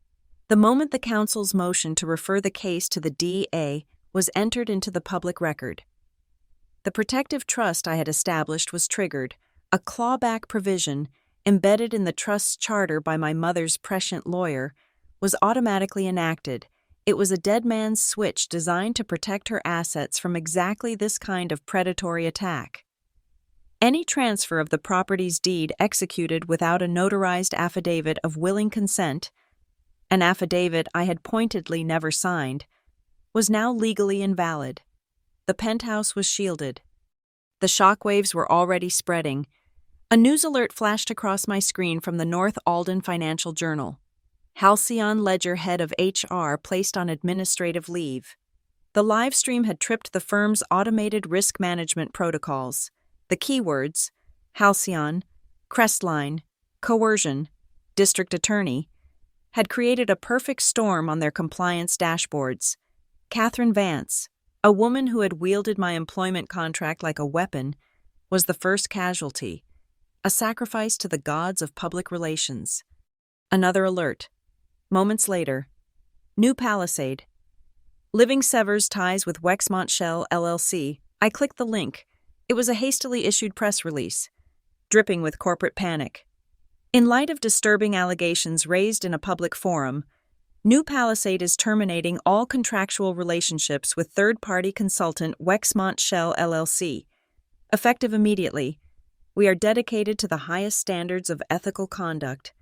The moment the council's motion to refer the case to the DA was entered into the public record. The protective trust I had established was triggered, a clawback provision, embedded in the trust's charter by my mother's prescient lawyer, was automatically enacted. It was a dead man's switch designed to protect her assets from exactly this kind of predatory attack. Any transfer of the property's deed executed without a notarized affidavit of willing consent, an affidavit I had pointedly never signed, was now legally invalid. The penthouse was shielded. The shockwaves were already spreading. A news alert flashed across my screen from the North Alden Financial Journal. Halcyon Ledger head of HR placed on administrative leave. The live stream had tripped the firm's automated risk management protocols. The keywords, Halcyon, Crestline, coercion, district attorney, had created a perfect storm on their compliance dashboards. Catherine Vance, a woman who had wielded my employment contract like a weapon, was the first casualty, a sacrifice to the gods of public relations. Another alert. Moments later, New Palisade. Living severs ties with Wexmont Shell LLC. I clicked the link. It was a hastily issued press release, dripping with corporate panic. In light of disturbing allegations raised in a public forum, New Palisade is terminating all contractual relationships with third-party consultant Wexmont Shell LLC. Effective immediately, we are dedicated to the highest standards of ethical conduct.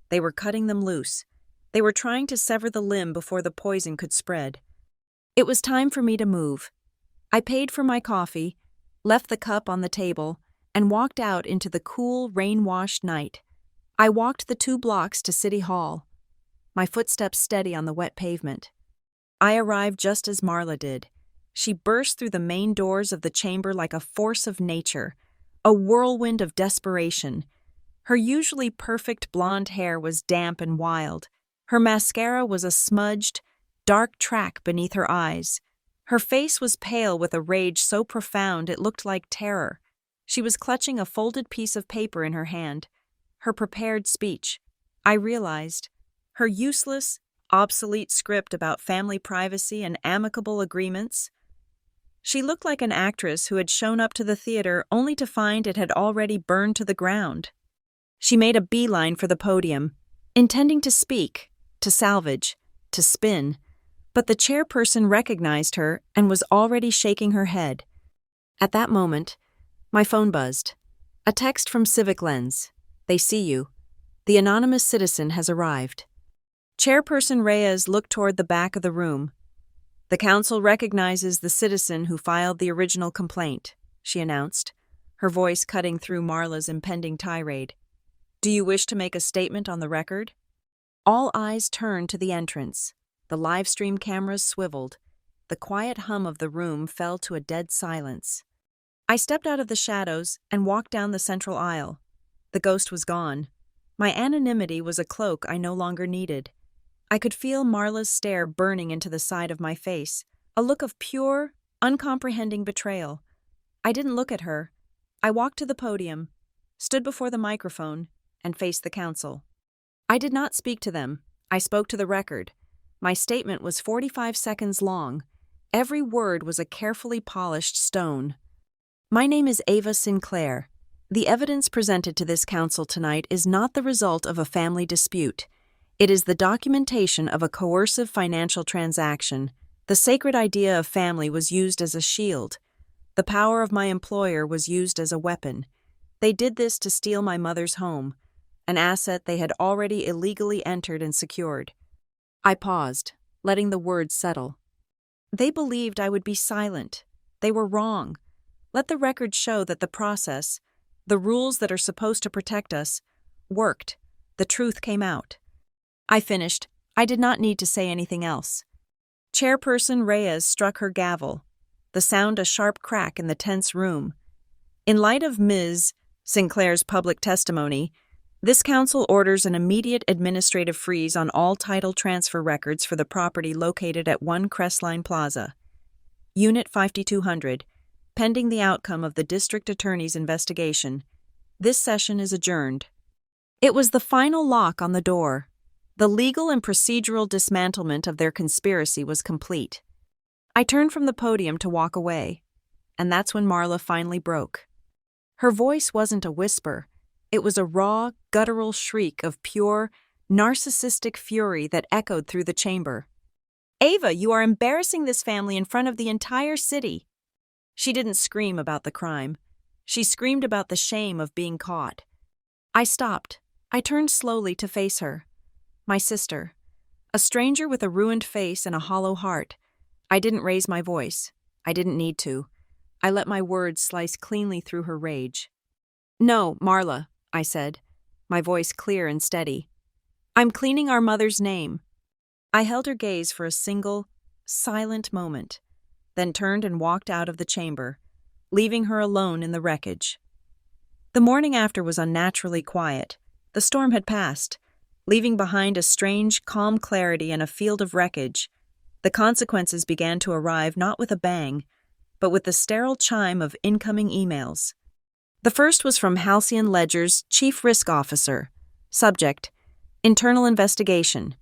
They were cutting them loose. They were trying to sever the limb before the poison could spread. It was time for me to move. I paid for my coffee, left the cup on the table, and walked out into the cool, rain-washed night. I walked the 2 blocks to City Hall, my footsteps steady on the wet pavement. I arrived just as Marla did. She burst through the main doors of the chamber like a force of nature, a whirlwind of desperation. Her usually perfect blonde hair was damp and wild. Her mascara was a smudged, dark track beneath her eyes. Her face was pale with a rage so profound it looked like terror. She was clutching a folded piece of paper in her hand. Her prepared speech. I realized. Her useless, obsolete script about family privacy and amicable agreements. She looked like an actress who had shown up to the theater only to find it had already burned to the ground. She made a beeline for the podium, intending to speak, to salvage, to spin, but the chairperson recognized her and was already shaking her head. At that moment, my phone buzzed. A text from Civic Lens. They see you. The anonymous citizen has arrived. Chairperson Reyes looked toward the back of the room. The council recognizes the citizen who filed the original complaint, she announced, her voice cutting through Marla's impending tirade. Do you wish to make a statement on the record? All eyes turned to the entrance. The live stream cameras swiveled. The quiet hum of the room fell to a dead silence. I stepped out of the shadows and walked down the central aisle. The ghost was gone. My anonymity was a cloak I no longer needed. I could feel Marla's stare burning into the side of my face, a look of pure, uncomprehending betrayal. I didn't look at her. I walked to the podium, stood before the microphone, and faced the council. I did not speak to them. I spoke to the record. My statement was 45 seconds long. Every word was a carefully polished stone. My name is Ava Sinclair. The evidence presented to this council tonight is not the result of a family dispute. It is the documentation of a coercive financial transaction. The sacred idea of family was used as a shield. The power of my employer was used as a weapon. They did this to steal my mother's home, an asset they had already illegally entered and secured. I paused, letting the words settle. They believed I would be silent. They were wrong. Let the record show that the process, the rules that are supposed to protect us, worked. The truth came out. I finished. I did not need to say anything else. Chairperson Reyes struck her gavel, the sound a sharp crack in the tense room. In light of Ms. Sinclair's public testimony, this council orders an immediate administrative freeze on all title transfer records for the property located at 1 Crestline Plaza, Unit 5200, pending the outcome of the district attorney's investigation. This session is adjourned. It was the final lock on the door. The legal and procedural dismantlement of their conspiracy was complete. I turned from the podium to walk away, and that's when Marla finally broke. Her voice wasn't a whisper. It was a raw, guttural shriek of pure, narcissistic fury that echoed through the chamber. Ava, you are embarrassing this family in front of the entire city. She didn't scream about the crime. She screamed about the shame of being caught. I stopped. I turned slowly to face her. My sister. A stranger with a ruined face and a hollow heart. I didn't raise my voice. I didn't need to. I let my words slice cleanly through her rage. No, Marla, I said, my voice clear and steady. I'm cleaning our mother's name. I held her gaze for a single, silent moment, then turned and walked out of the chamber, leaving her alone in the wreckage. The morning after was unnaturally quiet. The storm had passed, leaving behind a strange, calm clarity and a field of wreckage. The consequences began to arrive not with a bang, but with the sterile chime of incoming emails. The first was from Halcyon Ledger's Chief Risk Officer. Subject: Internal Investigation.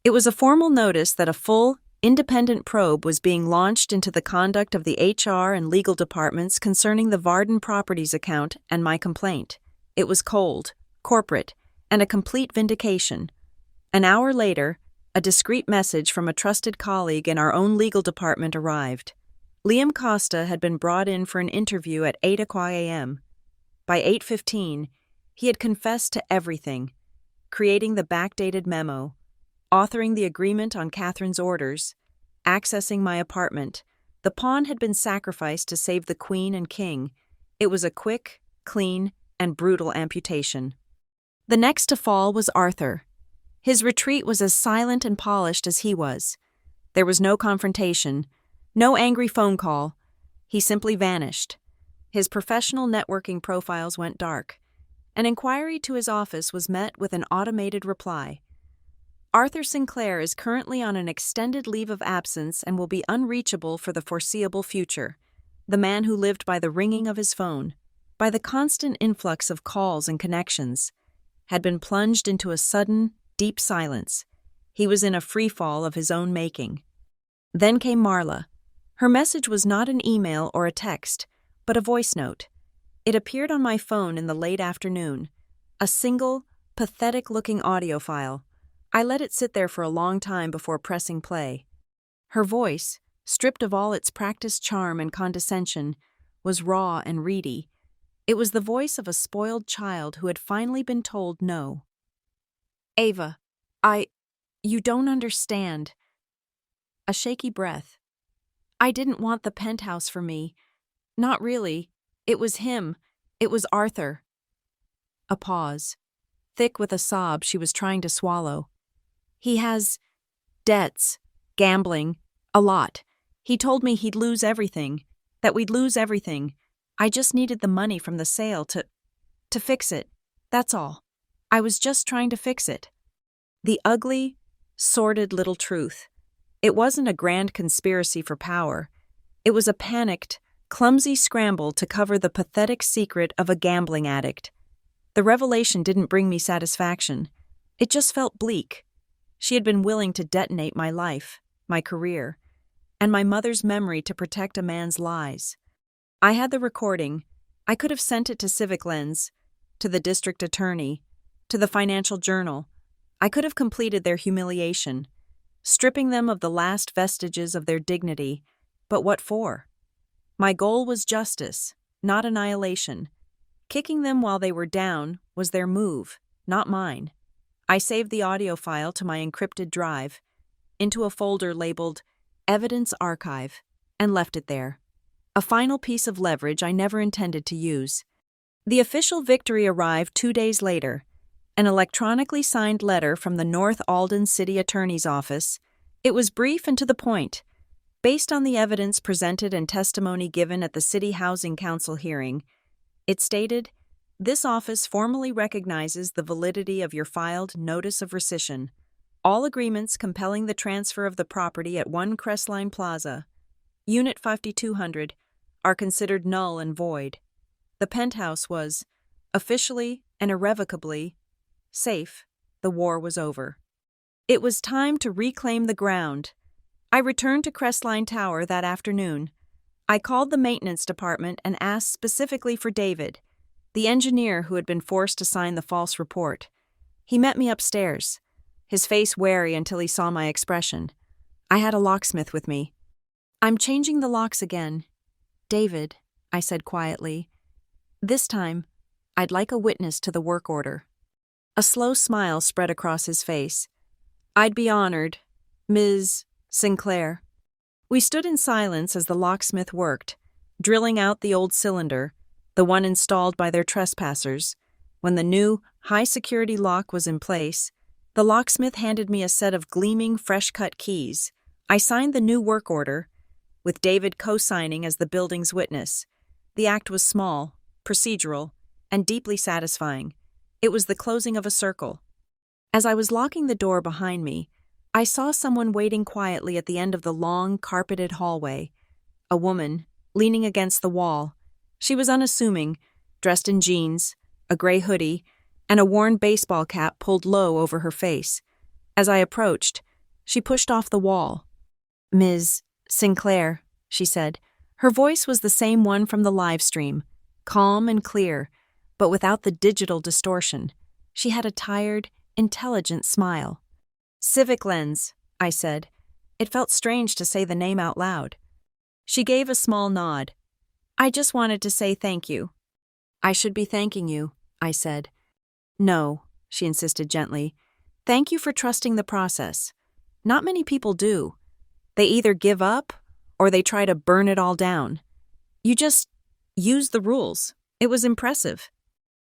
It was a formal notice that a full, independent probe was being launched into the conduct of the HR and legal departments concerning the Varden Properties account and my complaint. It was cold, corporate, and a complete vindication. An hour later, a discreet message from a trusted colleague in our own legal department arrived. Liam Costa had been brought in for an interview at 8 a.m. By 8:15, he had confessed to everything, creating the backdated memo, authoring the agreement on Catherine's orders, accessing my apartment. The pawn had been sacrificed to save the Queen and King. It was a quick, clean, and brutal amputation. The next to fall was Arthur. His retreat was as silent and polished as he was. There was no confrontation, no angry phone call. He simply vanished. His professional networking profiles went dark. An inquiry to his office was met with an automated reply. Arthur Sinclair is currently on an extended leave of absence and will be unreachable for the foreseeable future. The man who lived by the ringing of his phone, by the constant influx of calls and connections, had been plunged into a sudden, deep silence. He was in a freefall of his own making. Then came Marla. Her message was not an email or a text, but a voice note. It appeared on my phone in the late afternoon, a single, pathetic-looking audio file. I let it sit there for a long time before pressing play. Her voice, stripped of all its practiced charm and condescension, was raw and reedy. It was the voice of a spoiled child who had finally been told no. "Ava, you don't understand." A shaky breath. "I didn't want the penthouse for me. Not really. It was him. It was Arthur." A pause, thick with a sob she was trying to swallow. "He has debts, gambling, a lot. He told me he'd lose everything, that we'd lose everything. I just needed the money from the sale to fix it. That's all. I was just trying to fix it." The ugly, sordid little truth. It wasn't a grand conspiracy for power. It was a panicked, clumsy scramble to cover the pathetic secret of a gambling addict. The revelation didn't bring me satisfaction. It just felt bleak. She had been willing to detonate my life, my career, and my mother's memory to protect a man's lies. I had the recording. I could have sent it to Civic Lens, to the district attorney, to the Financial Journal. I could have completed their humiliation, stripping them of the last vestiges of their dignity. But what for? My goal was justice, not annihilation. Kicking them while they were down was their move, not mine. I saved the audio file to my encrypted drive, into a folder labeled Evidence Archive, and left it there. A final piece of leverage I never intended to use. The official victory arrived 2 days later, an electronically signed letter from the North Alden City Attorney's Office. It was brief and to the point. Based on the evidence presented and testimony given at the City Housing Council hearing, it stated, "This office formally recognizes the validity of your filed notice of rescission. All agreements compelling the transfer of the property at 1 Crestline Plaza, Unit 5200, are considered null and void. The penthouse was, officially and irrevocably, safe. The war was over." It was time to reclaim the ground. I returned to Crestline Tower that afternoon. I called the maintenance department and asked specifically for David, the engineer who had been forced to sign the false report. He met me upstairs, his face wary until he saw my expression. I had a locksmith with me. "I'm changing the locks again. David," I said quietly, "this time, I'd like a witness to the work order." A slow smile spread across his face. "I'd be honored, Ms. Sinclair." We stood in silence as the locksmith worked, drilling out the old cylinder, the one installed by their trespassers. When the new, high-security lock was in place, the locksmith handed me a set of gleaming, fresh-cut keys. I signed the new work order, with David co-signing as the building's witness. The act was small, procedural, and deeply satisfying. It was the closing of a circle. As I was locking the door behind me, I saw someone waiting quietly at the end of the long, carpeted hallway. A woman, leaning against the wall. She was unassuming, dressed in jeans, a gray hoodie, and a worn baseball cap pulled low over her face. As I approached, she pushed off the wall. "Ms. Sinclair," she said. Her voice was the same one from the live stream, calm and clear, but without the digital distortion. She had a tired, intelligent smile. "Civic Lens," I said. It felt strange to say the name out loud. She gave a small nod. "I just wanted to say thank you." "I should be thanking you," I said. "No," she insisted gently. "Thank you for trusting the process. Not many people do. They either give up or they try to burn it all down. You just used the rules. It was impressive."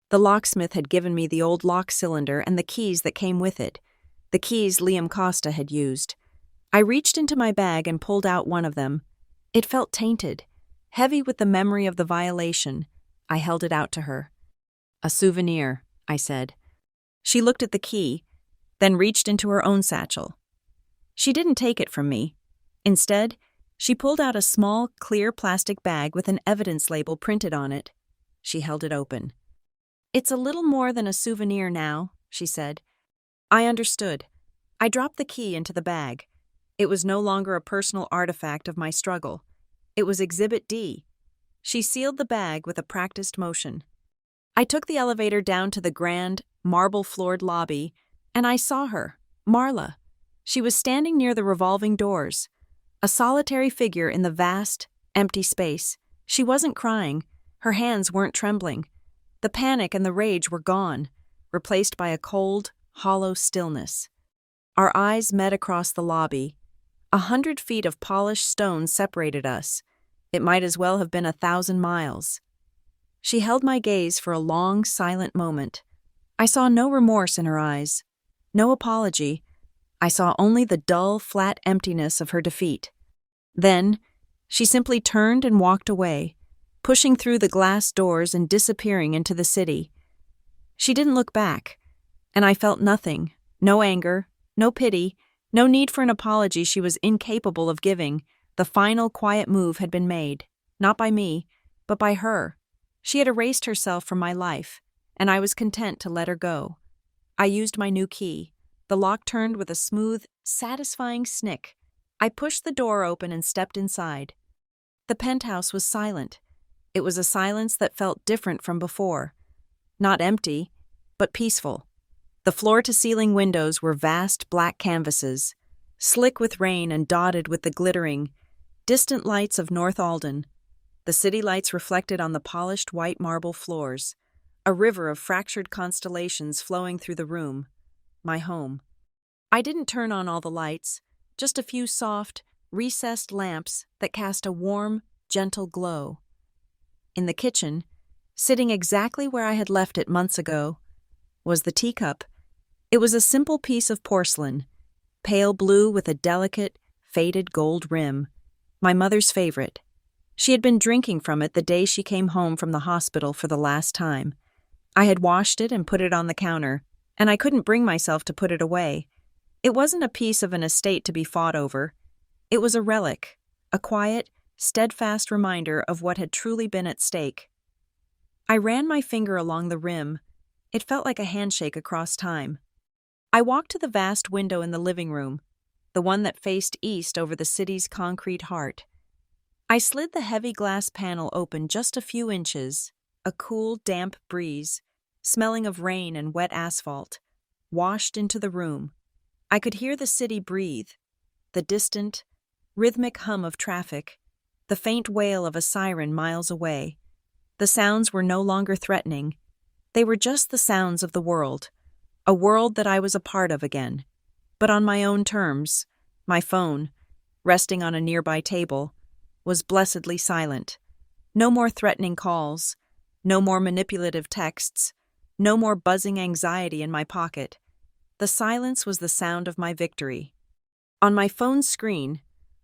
The locksmith had given me the old lock cylinder and the keys that came with it, the keys Liam Costa had used. I reached into my bag and pulled out one of them. It felt tainted, heavy with the memory of the violation. I held it out to her. A souvenir, I said. She looked at the key, then reached into her own satchel. She didn't take it from me. Instead, she pulled out a small, clear plastic bag with an evidence label printed on it. She held it open. "It's a little more than a souvenir now," she said. I understood. I dropped the key into the bag. It was no longer a personal artifact of my struggle. It was Exhibit D. She sealed the bag with a practiced motion. I took the elevator down to the grand, marble-floored lobby, and I saw her, Marla. She was standing near the revolving doors, a solitary figure in the vast, empty space. She wasn't crying. Her hands weren't trembling. The panic and the rage were gone, replaced by a cold, hollow stillness. Our eyes met across the lobby. 100 feet of polished stone separated us. It might as well have been 1,000 miles. She held my gaze for a long, silent moment. I saw no remorse in her eyes, no apology. I saw only the dull, flat emptiness of her defeat. Then, she simply turned and walked away, pushing through the glass doors and disappearing into the city. She didn't look back, and I felt nothing, no anger, no pity, no need for an apology she was incapable of giving. The final quiet move had been made, not by me, but by her. She had erased herself from my life, and I was content to let her go. I used my new key. The lock turned with a smooth, satisfying snick. I pushed the door open and stepped inside. The penthouse was silent. It was a silence that felt different from before. Not empty, but peaceful. The floor-to-ceiling windows were vast black canvases, slick with rain and dotted with the glittering, distant lights of North Alden. The city lights reflected on the polished white marble floors, a river of fractured constellations flowing through the room. My home. I didn't turn on all the lights, just a few soft, recessed lamps that cast a warm, gentle glow. In the kitchen, sitting exactly where I had left it months ago, was the teacup. It was a simple piece of porcelain, pale blue with a delicate, faded gold rim, my mother's favorite. She had been drinking from it the day she came home from the hospital for the last time. I had washed it and put it on the counter, and I couldn't bring myself to put it away. It wasn't a piece of an estate to be fought over. It was a relic, a quiet, steadfast reminder of what had truly been at stake. I ran my finger along the rim. It felt like a handshake across time. I walked to the vast window in the living room, the one that faced east over the city's concrete heart. I slid the heavy glass panel open just a few inches. A cool, damp breeze, smelling of rain and wet asphalt, washed into the room. I could hear the city breathe, the distant, rhythmic hum of traffic, the faint wail of a siren miles away. The sounds were no longer threatening. They were just the sounds of the world, a world that I was a part of again, but on my own terms. My phone, resting on a nearby table, was blessedly silent. No more threatening calls, no more manipulative texts, no more buzzing anxiety in my pocket. The silence was the sound of my victory. On my phone's screen,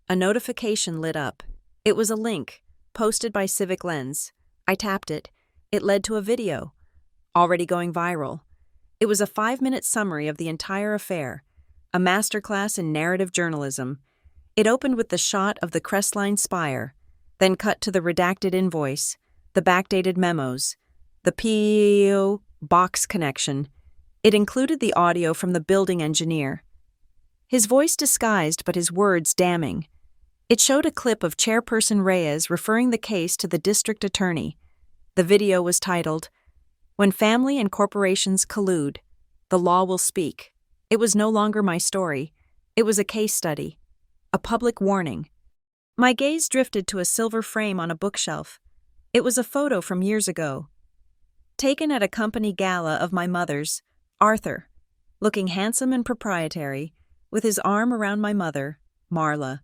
a notification lit up. It was a link, posted by Civic Lens. I tapped it. It led to a video, already going viral. It was a 5-minute summary of the entire affair, a masterclass in narrative journalism. It opened with the shot of the Crestline spire, then cut to the redacted invoice, the backdated memos, the P.O. box connection. It included the audio from the building engineer. His voice disguised, but his words damning. It showed a clip of Chairperson Reyes referring the case to the district attorney. The video was titled, "When Family and Corporations Collude, the Law Will Speak." It was no longer my story. It was a case study, a public warning. My gaze drifted to a silver frame on a bookshelf. It was a photo from years ago, taken at a company gala of my mother's, Arthur, looking handsome and proprietary, with his arm around my mother, Marla,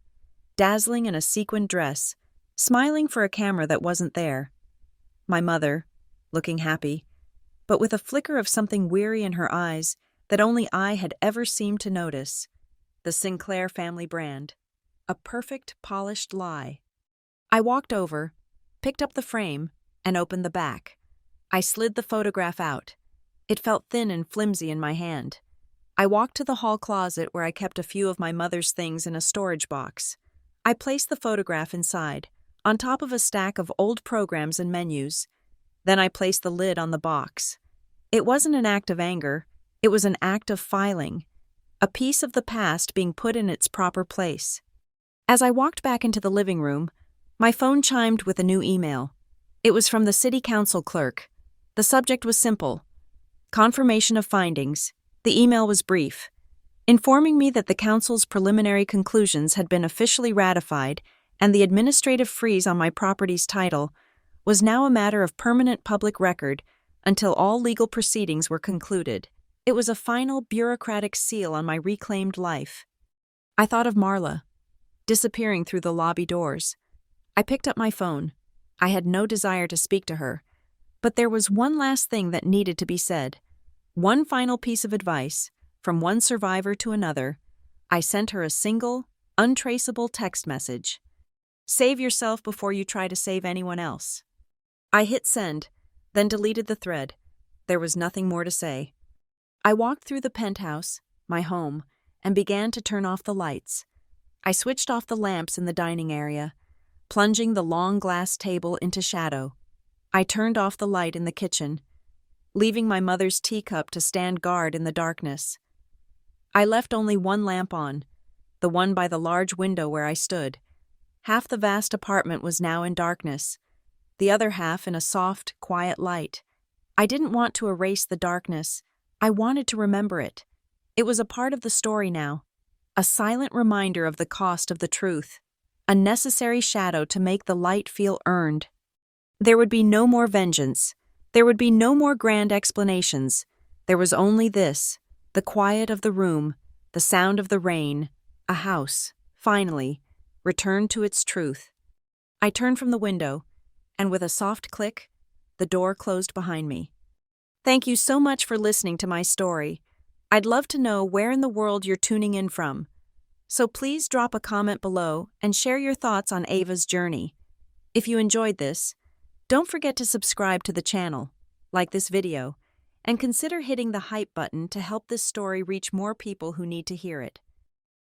dazzling in a sequined dress, smiling for a camera that wasn't there. My mother, looking happy, but with a flicker of something weary in her eyes that only I had ever seemed to notice. The Sinclair family brand. A perfect, polished lie. I walked over, picked up the frame, and opened the back. I slid the photograph out. It felt thin and flimsy in my hand. I walked to the hall closet where I kept a few of my mother's things in a storage box. I placed the photograph inside, on top of a stack of old programs and menus. Then I placed the lid on the box. It wasn't an act of anger, it was an act of filing, a piece of the past being put in its proper place. As I walked back into the living room, my phone chimed with a new email. It was from the city council clerk. The subject was simple: confirmation of findings. The email was brief, informing me that the council's preliminary conclusions had been officially ratified and the administrative freeze on my property's title was now a matter of permanent public record until all legal proceedings were concluded. It was a final bureaucratic seal on my reclaimed life. I thought of Marla, disappearing through the lobby doors. I picked up my phone. I had no desire to speak to her, but there was one last thing that needed to be said. One final piece of advice, from one survivor to another. I sent her a single, untraceable text message. Save yourself before you try to save anyone else. I hit send, then deleted the thread. There was nothing more to say. I walked through the penthouse, my home, and began to turn off the lights. I switched off the lamps in the dining area, plunging the long glass table into shadow. I turned off the light in the kitchen, leaving my mother's teacup to stand guard in the darkness. I left only one lamp on, the one by the large window where I stood. Half the vast apartment was now in darkness, the other half in a soft, quiet light. I didn't want to erase the darkness. I wanted to remember it. It was a part of the story now, a silent reminder of the cost of the truth, a necessary shadow to make the light feel earned. There would be no more vengeance. There would be no more grand explanations. There was only this, the quiet of the room, the sound of the rain, a house, finally, returned to its truth. I turned from the window, and with a soft click, the door closed behind me. Thank you so much for listening to my story. I'd love to know where in the world you're tuning in from. So please drop a comment below and share your thoughts on Ava's journey. If you enjoyed this, don't forget to subscribe to the channel, like this video, and consider hitting the hype button to help this story reach more people who need to hear it.